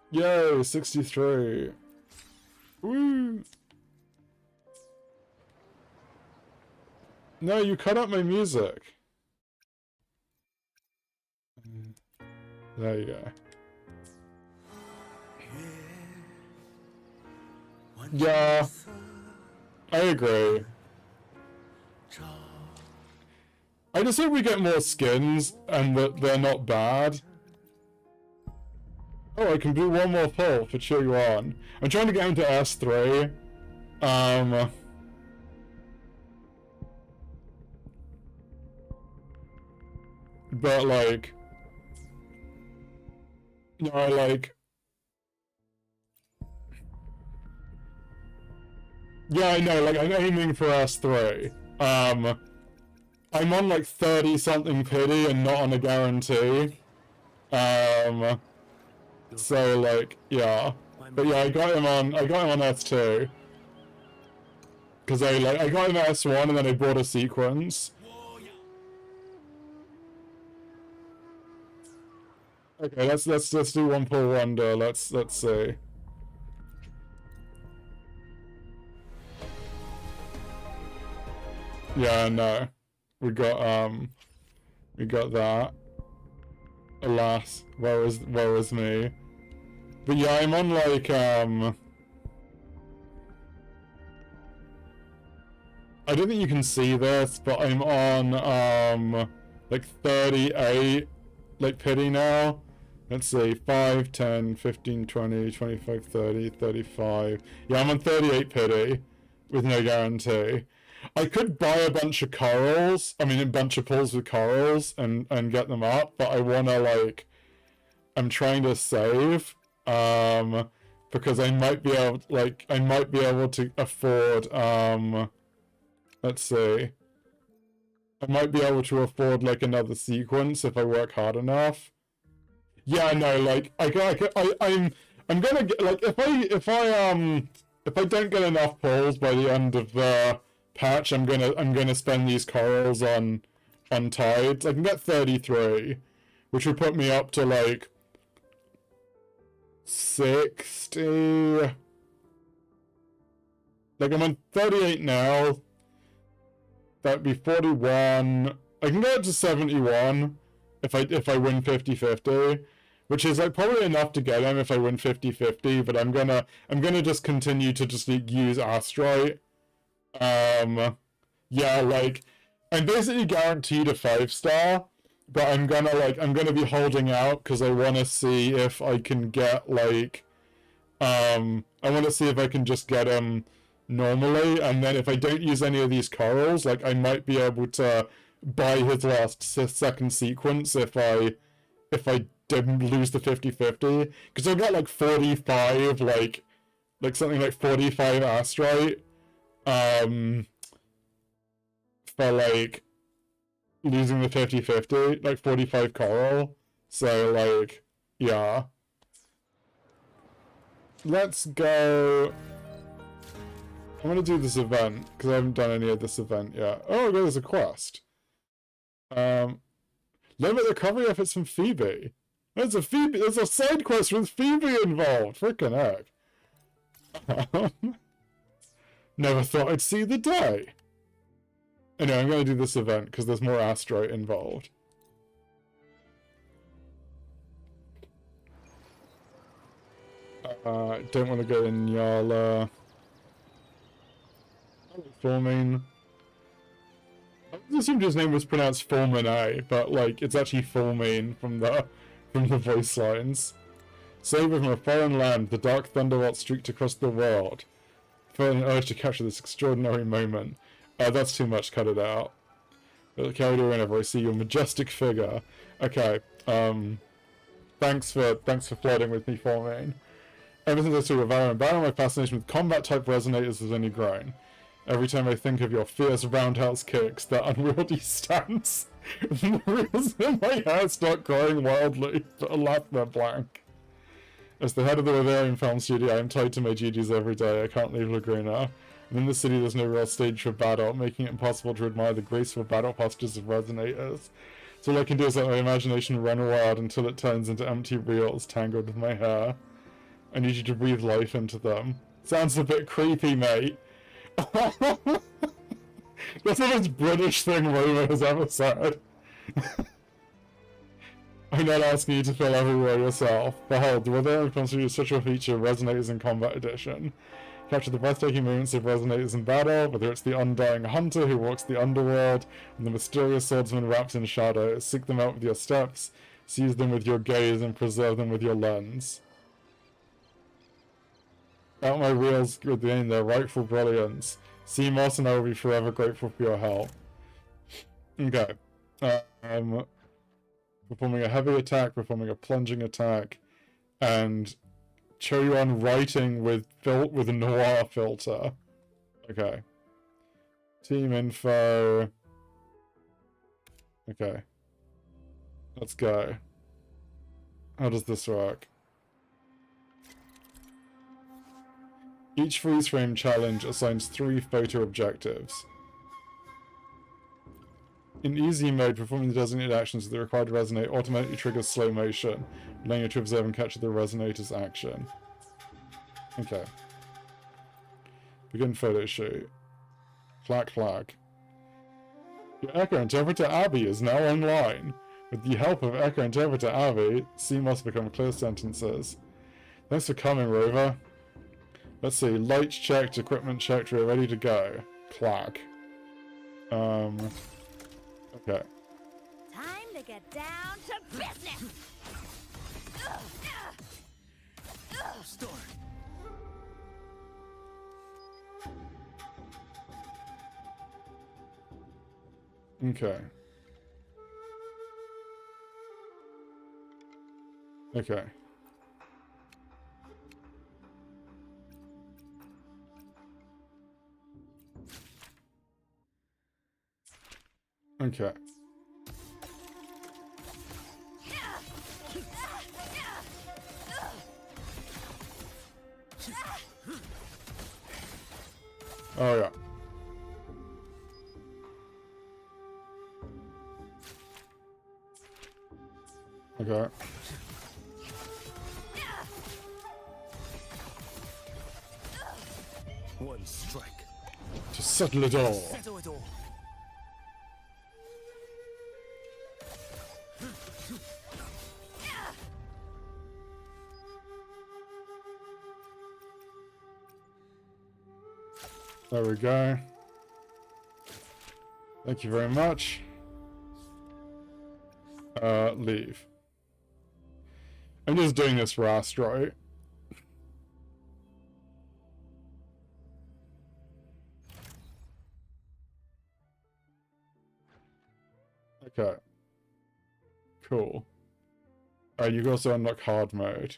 Yo, 63. Woo! No, you cut out my music. There you go. Yeah, I agree. I just hope we get more skins and that they're not bad. Oh, I can do one more pull for Qiuyuan. I'm trying to get him to S3. But like, no, like, yeah, I know, like, I'm aiming for S3. I'm on like 30 something pity and not on a guarantee. So like, yeah. But yeah, I got him on S2. Because I got him at S1 and then I bought a sequence. Okay, let's do one per wonder. Let's see. Yeah, no. We got that. Alas, woe is me. But yeah, I'm on like I don't think you can see this, but I'm on like 38 like pity now. Let's see, 5, 10, 15, 20, 25, 30, 35. Yeah, I'm on 38 pity with no guarantee. I could buy a bunch of corals, I mean a bunch of pulls with corals and get them up, but I wanna like, I'm trying to save, because I might be able to afford, let's see, I might be able to afford like another sequence if I work hard enough. Yeah, no, like I'm gonna get like if I don't get enough pulls by the end of the patch, I'm gonna spend these corals on tides. I can get 33, which would put me up to like 60. Like I'm on 38 now. That'd be 41. I can go up to 71 if I win 50-50, which is like probably enough to get him if I win 50-50, but I'm gonna just continue to just use Astrite. Yeah, like I'm basically guaranteed a 5-star, but I'm gonna be holding out because I want to see if I can get like I want to see if I can just get him normally, and then if I don't use any of these corals, like I might be able to buy his last second sequence if I don't lose the 50-50, because I've got like 45 like something like 45 Astrite for like losing the 50-50, like 45 coral. So like yeah, let's go. I'm gonna do this event because I haven't done any of this event yet. Oh, there's a quest. Limit the recovery efforts from Phoebe. There's a side quest with Phoebe involved. Frickin' heck. Never thought I'd see the day. Anyway, I'm gonna do this event because there's more Astrite involved. Don't want to go in Yala. Fulmine. I assumed his name was pronounced Fulmine, but like it's actually Fulmine from the voice lines. Saber from a foreign land, the dark thunderbolt streaked across the world. Felt an urge to capture this extraordinary moment. That's too much. Cut it out. I'll carry you whenever I see your majestic figure. Okay. Thanks for flirting with me, Fulmine. Ever since I saw your Valor and Battle, my fascination with combat-type resonators has only grown. Every time I think of your fierce roundhouse kicks, that unwieldy stance, the wheels in my hair start growing wildly, but alas, they're blank. As the head of the Wuthering Film Studio, I am tied to my duties every day. I can't leave Laguna. And in the city, there's no real stage for battle, making it impossible to admire the graceful battle postures of resonators. So all I can do is let my imagination run wild until it turns into empty reels tangled with my hair. I need you to breathe life into them. Sounds a bit creepy, mate. That's the most British thing Roma has ever said. I'm not asking you to fill every role yourself. Behold, the Wuthering Film Studio special feature Resonators in Combat Edition. Capture the breathtaking moments of resonators in battle, whether it's the undying hunter who walks the underworld, and the mysterious swordsman wrapped in shadow. Seek them out with your steps, seize them with your gaze, and preserve them with your lens. Out my reels regain their rightful brilliance. See Moss and I will be forever grateful for your help. Okay. Performing a heavy attack, performing a plunging attack, and Qiuyuan writing with a noir filter. Okay. Team info. Okay. Let's go. How does this work? Each freeze frame challenge assigns 3 photo objectives. In easy mode, performing the designated actions with the required resonate automatically triggers slow motion, allowing you to observe and capture the resonator's action. Okay. Begin photo shoot. Clack clack. Your Echo Interpreter Abby is now online. With the help of Echo Interpreter Abby, C must become clear sentences. Thanks for coming, Rover. Let's see. Lights checked, equipment checked, we're ready to go. Clack. Okay. Time to get down to business! Store. Okay. Okay. Okay. Oh yeah. Okay. One strike. To settle it all. Settle it all. There we go. Thank you very much. Leave. I'm just doing this fast, right? Okay. Cool. Alright, you can also unlock hard mode.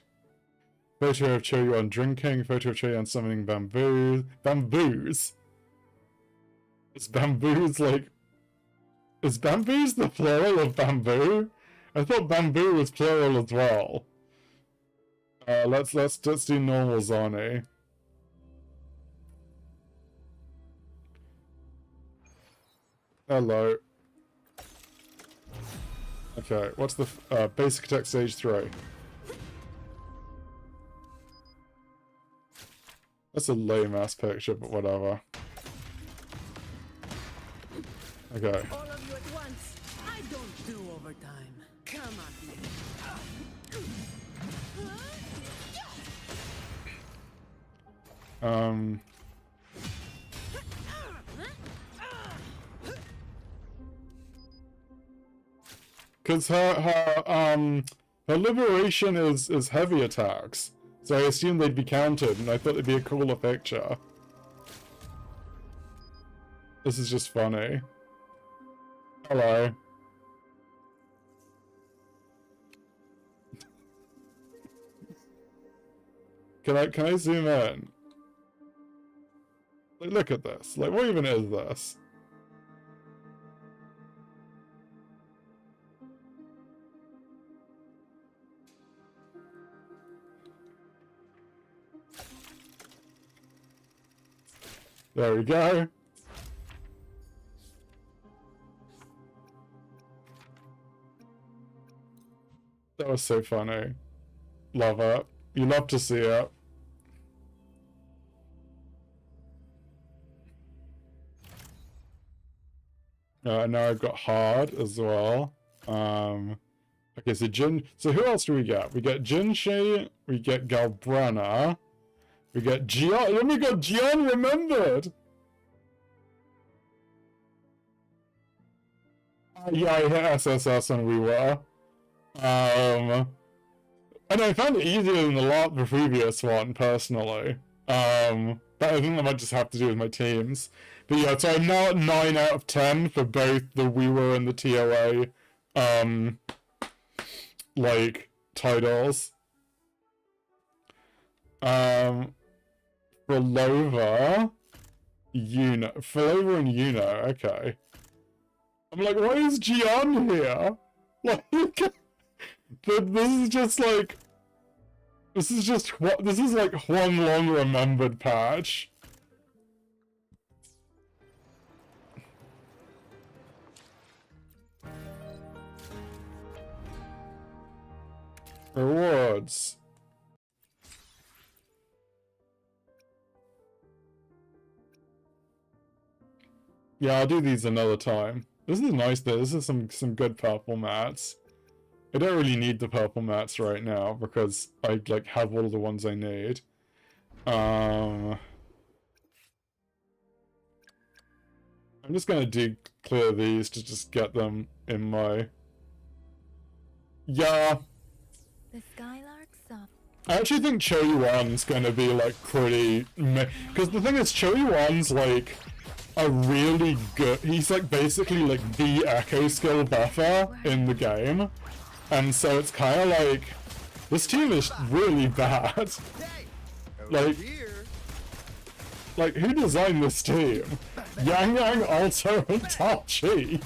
Photo of Qiuyuan drinking, photo of Qiuyuan summoning bamboo. Bamboos? Is bamboos like... Is bamboos the plural of bamboo? I thought bamboo was plural as well. Let's do normal Zani. Hello. Okay, what's the basic attack stage 3? That's a lame ass picture, but whatever. Okay. All of you at once. I don't do overtime. Come at me. Because her liberation is heavy attacks. So I assumed they'd be counted, and I thought it'd be a cooler picture. This is just funny. Hello. Can I zoom in? Like, look at this. Like, what even is this? There we go. That was so funny. Love it. You love to see it. Now I've got hard as well. Okay, so who else do we get? We get Jinshi, we get Galbrana, we get Qiuyuan. Oh my god, Qiuyuan remembered! Yeah, I hit SSS and we were. And I found it easier than the previous one, personally. But I think that might just have to do with my teams. But yeah, so I'm now at 9 out of 10 for both the WeWere and the TOA, like, titles. For Lova, and Yuno, okay. I'm like, why is Qiuyuan here? Like, but this is just like... This is just what this is like one long remembered patch. Rewards. Yeah, I'll do these another time. This is nice though. This is some good purple mats. I don't really need the purple mats right now because I like have all the ones I need. I'm just gonna clear these to just get them in my. Yeah. The skylark's up. I actually think Qiuyuan's gonna be like pretty, because the thing is, Qiuyuan's like a really good. He's like basically like the echo skill buffer in the game, and so it's kind of like this team is really bad. Like who designed this team? Yang Yang, Alto, and Tachi.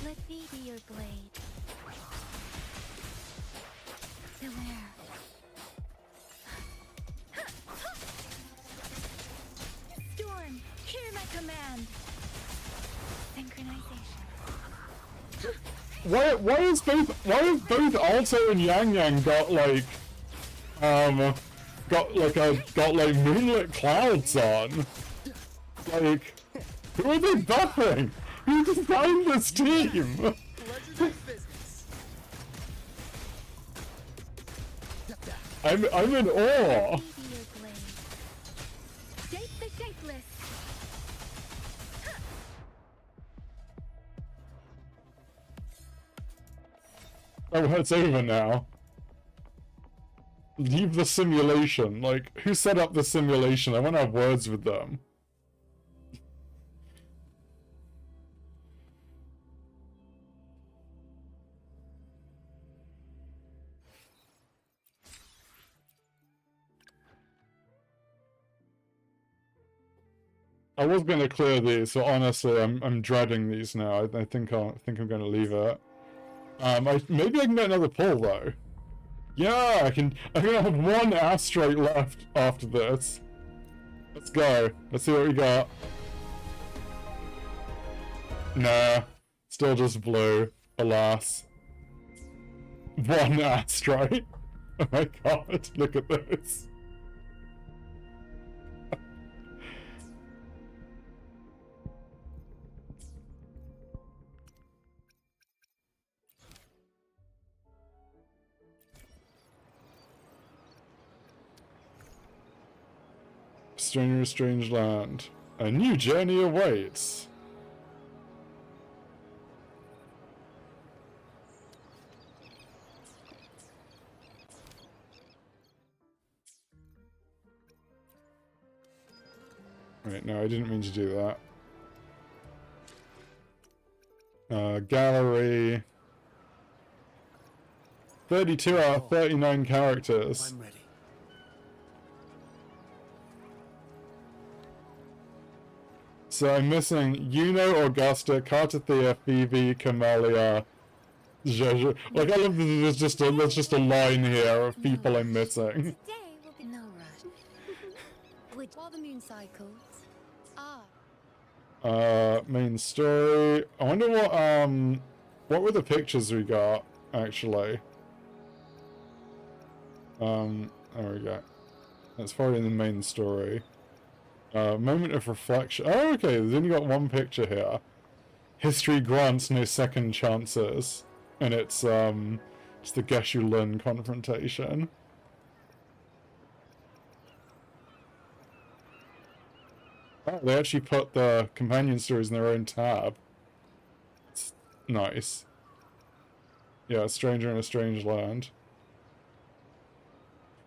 Let me be your blade. Beware. Storm, hear my command. Synchronization. Why have both Alto and Yang Yang got like moonlit clouds on? Like, who are they buffing? Who designed this team? I'm in awe. Shape the shapeless. Oh, it's over now. Leave the simulation. Like, who set up the simulation? I want to have words with them. I was going to clear these, so honestly, I'm dreading these now. I think I'm going to leave it. Maybe I can get another pull though. Yeah, I'm gonna have one asteroid left after this. Let's go. Let's see what we got. Nah, still just blue. Alas. One asteroid. Oh my god! Look at this. Stranger, strange land. A new journey awaits. Right, no, I didn't mean to do that. Gallery. 32 out of 39 characters. I'm ready. So I'm missing Yuno, Augusta, Cartathea, Phoebe, Camellia, Zhezh. Like, I love that there's just a line here of people I'm missing. Today will be no rush. While the moon cycles. Main story. I wonder what were the pictures we got, actually? There we go. That's probably in the main story. Moment of reflection. Oh, okay, there's only got one picture here. History grants no second chances. And it's the Qiuyuan confrontation. Oh, they actually put the companion stories in their own tab. It's nice. Yeah, a stranger in a strange land.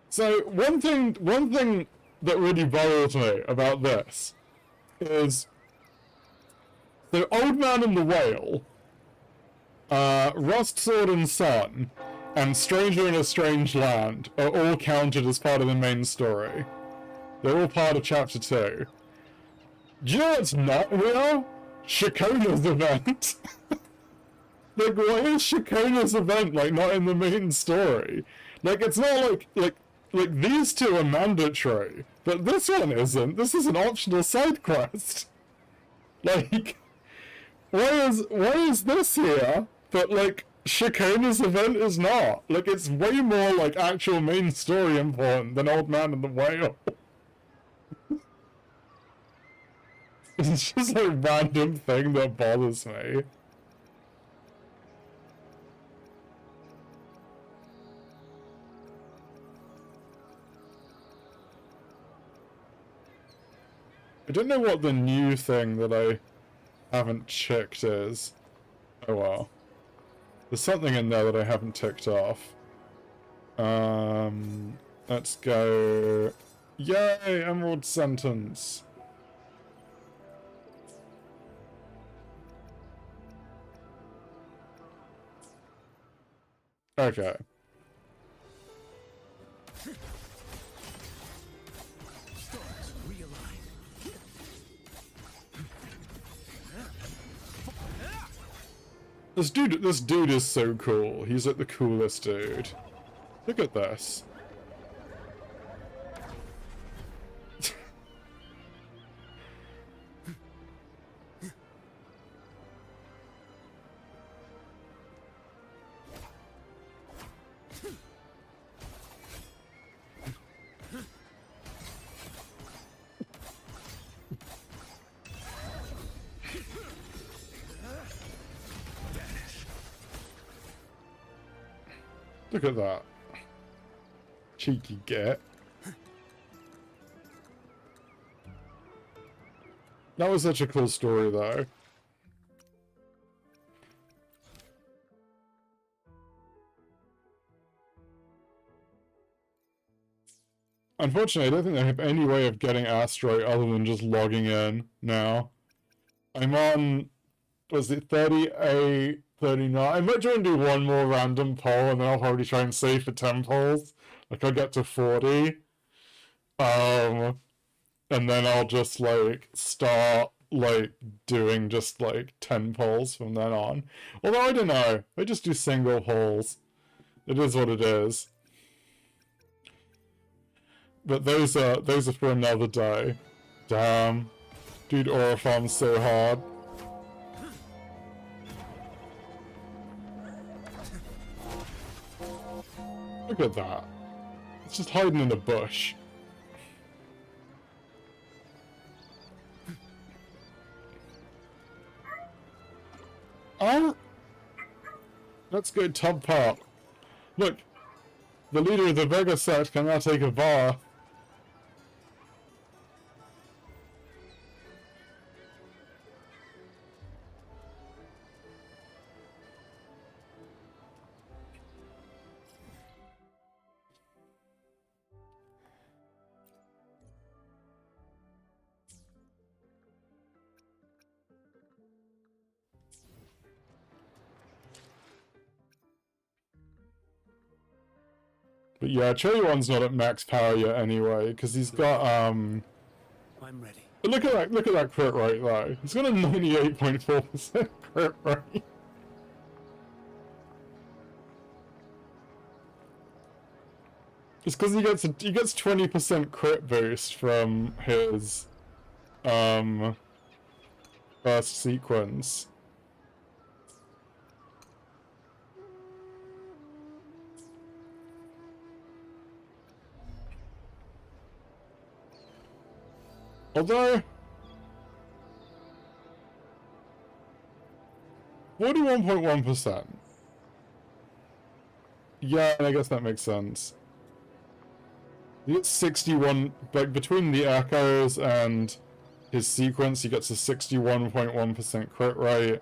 So one thing that really bothers me about this is the Old Man and the Whale, Rust, Sword and Sun, and Stranger in a Strange Land are all counted as part of the main story. They're all part of Chapter 2. Do you know what's not real? Shakona's event. Like, why is Shakona's event, like, not in the main story? Like, it's not like these two are mandatory, but this one isn't. This is an optional side quest. Like, why is this here, but, like, Shakona's event is not? Like, it's way more, like, actual main story important than Old Man and the Whale. It's just a random thing that bothers me. I don't know what the new thing that I haven't checked is. Oh well. There's something in there that I haven't ticked off. Let's go... Yay! Emerald Sentence! Okay. This dude is so cool. He's like the coolest dude. Look at this. Look at that. Cheeky git. That was such a cool story, though. Unfortunately, I don't think they have any way of getting Asteroid other than just logging in now. I'm on... was it 38... 39. I might try and do one more random poll and then I'll probably try and save for 10 polls. Like I'll get to 40. And then I'll just like start like doing just like 10 polls from then on. Although I don't know. I just do single polls. It is what it is. But those are for another day. Damn. Dude, Aura farms so hard. Look at that. It's just hiding in a bush. Oh! Let's go tub part. Look! The leader of the Vega sect can now take a bath. But yeah, Qiuyuan's not at max power yet anyway, because he's got I'm ready. Look at that crit rate though. He's got a 98.4% crit rate. It's because he gets 20% crit boost from his first sequence. Although 41.1%. Yeah, I guess that makes sense. He gets 61, like between the echoes and his sequence, he gets a 61.1% crit rate.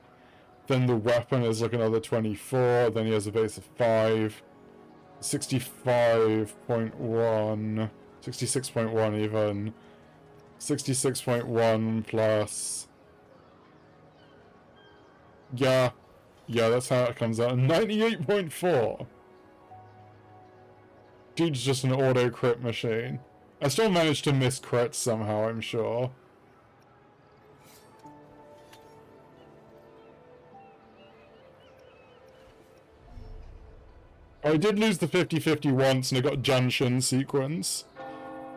Then the weapon is like another 24, then he has a base of 5. 65.1, 66.1 even. 66.1 plus... Yeah, that's how it comes out. 98.4! Dude's just an auto crit machine. I still managed to miss crits somehow, I'm sure. I did lose the 50-50 once, and I got Junshin sequence.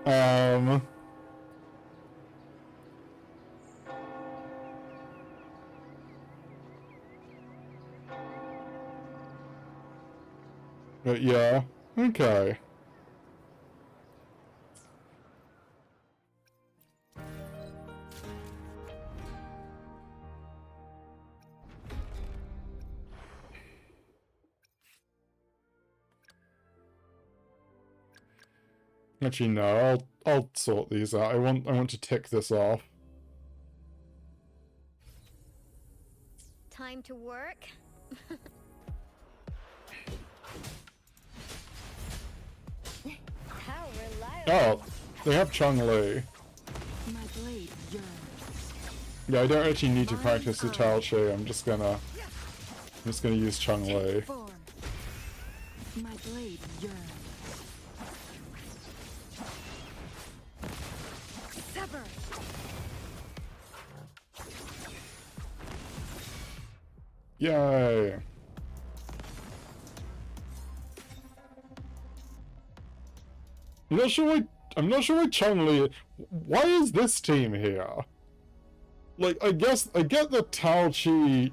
But yeah, okay. Actually, no, I'll sort these out. I want to tick this off. Time to work. How reliable. Oh, they have Chun-Li. My blade yearns. Yeah, I don't actually need to practice the Tao Chi. I'm just gonna use Chun-Li. My blade yearns. Sever. Yay! I'm not sure why Chun-Li. Why is this team here? Like, I guess I get the Tao Chi.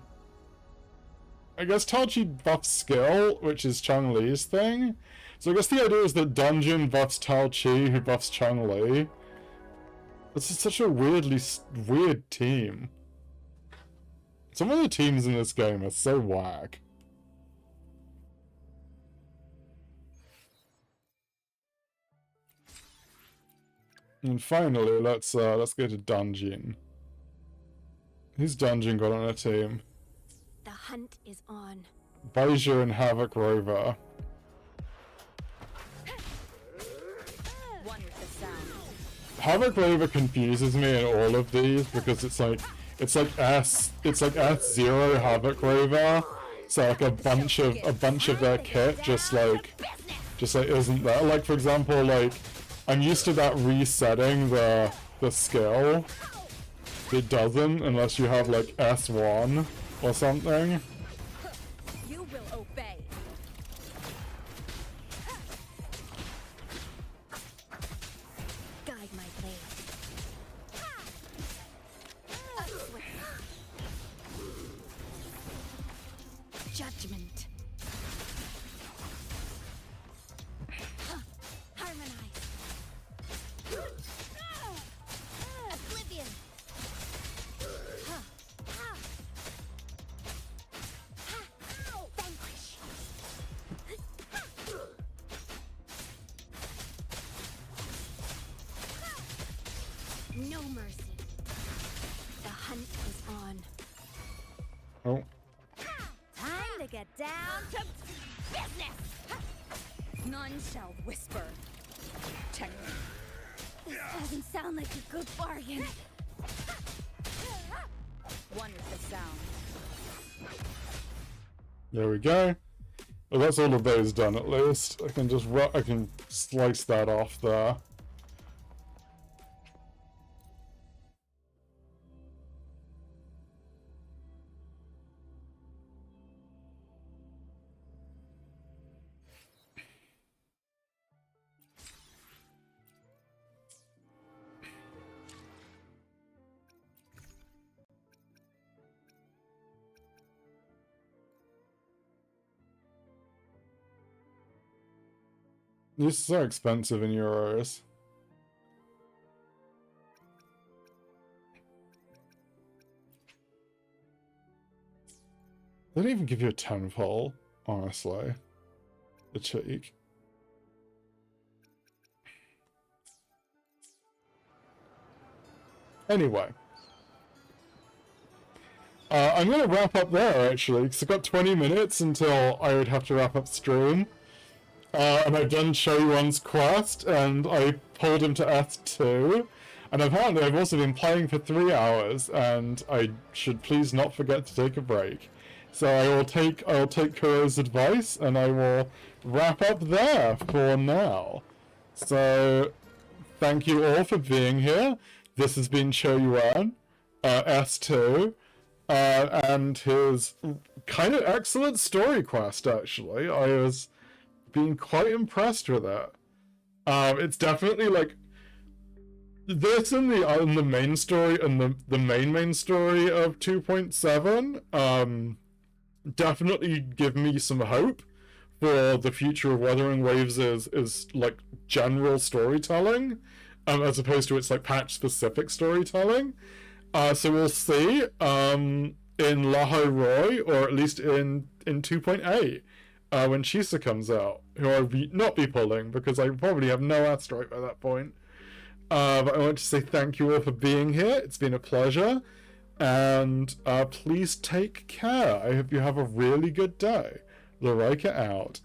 I guess Tao Chi buffs skill, which is Chun-Li's thing. So I guess the idea is that Dungeon buffs Tao Chi, who buffs Chun-Li. This is such a weird team. Some of the teams in this game are so whack. And finally, let's go to Dungeon. Who's Dungeon got on a team? The hunt is on. Baiju and Havoc Rover. Havoc Rover confuses me in all of these because it's like S0 Havoc Rover. So like a bunch of their kit just like isn't there. Like for example, like I'm used to that resetting the skill. It doesn't unless you have like S1 or something. You will obey. Guide my blade. Judgment. Harmonize. Oblivion. Vanquish. No mercy. The hunt is on. Oh. Time to get down to business. None shall whisper. Check. This doesn't sound like a good bargain. One with the sound. There we go. Well, that's all of those done at least. I can slice that off there. These are so expensive in euros. They don't even give you a 10-pole, honestly. The cheek. Anyway. I'm going to wrap up there, actually, because I've got 20 minutes until I would have to wrap up stream. And I've done Qiuyuan's quest, and I pulled him to S2. And apparently I've also been playing for 3 hours, and I should please not forget to take a break. So I'll take Kuro's advice, and I will wrap up there for now. So, thank you all for being here. This has been Qiuyuan, S2, and his kind of excellent story quest, actually. I was been quite impressed with it. It's definitely like this and the main story and the main story of 2.7 definitely give me some hope for the future of Wuthering Waves is like general storytelling, as opposed to its like patch specific storytelling. So we'll see in Lahai Roy, or at least in 2.8 when Chisa comes out, who I'll not be pulling because I probably have no airstrike by that point. But I want to say thank you all for being here. It's been a pleasure. And please take care. I hope you have a really good day. Lorika out.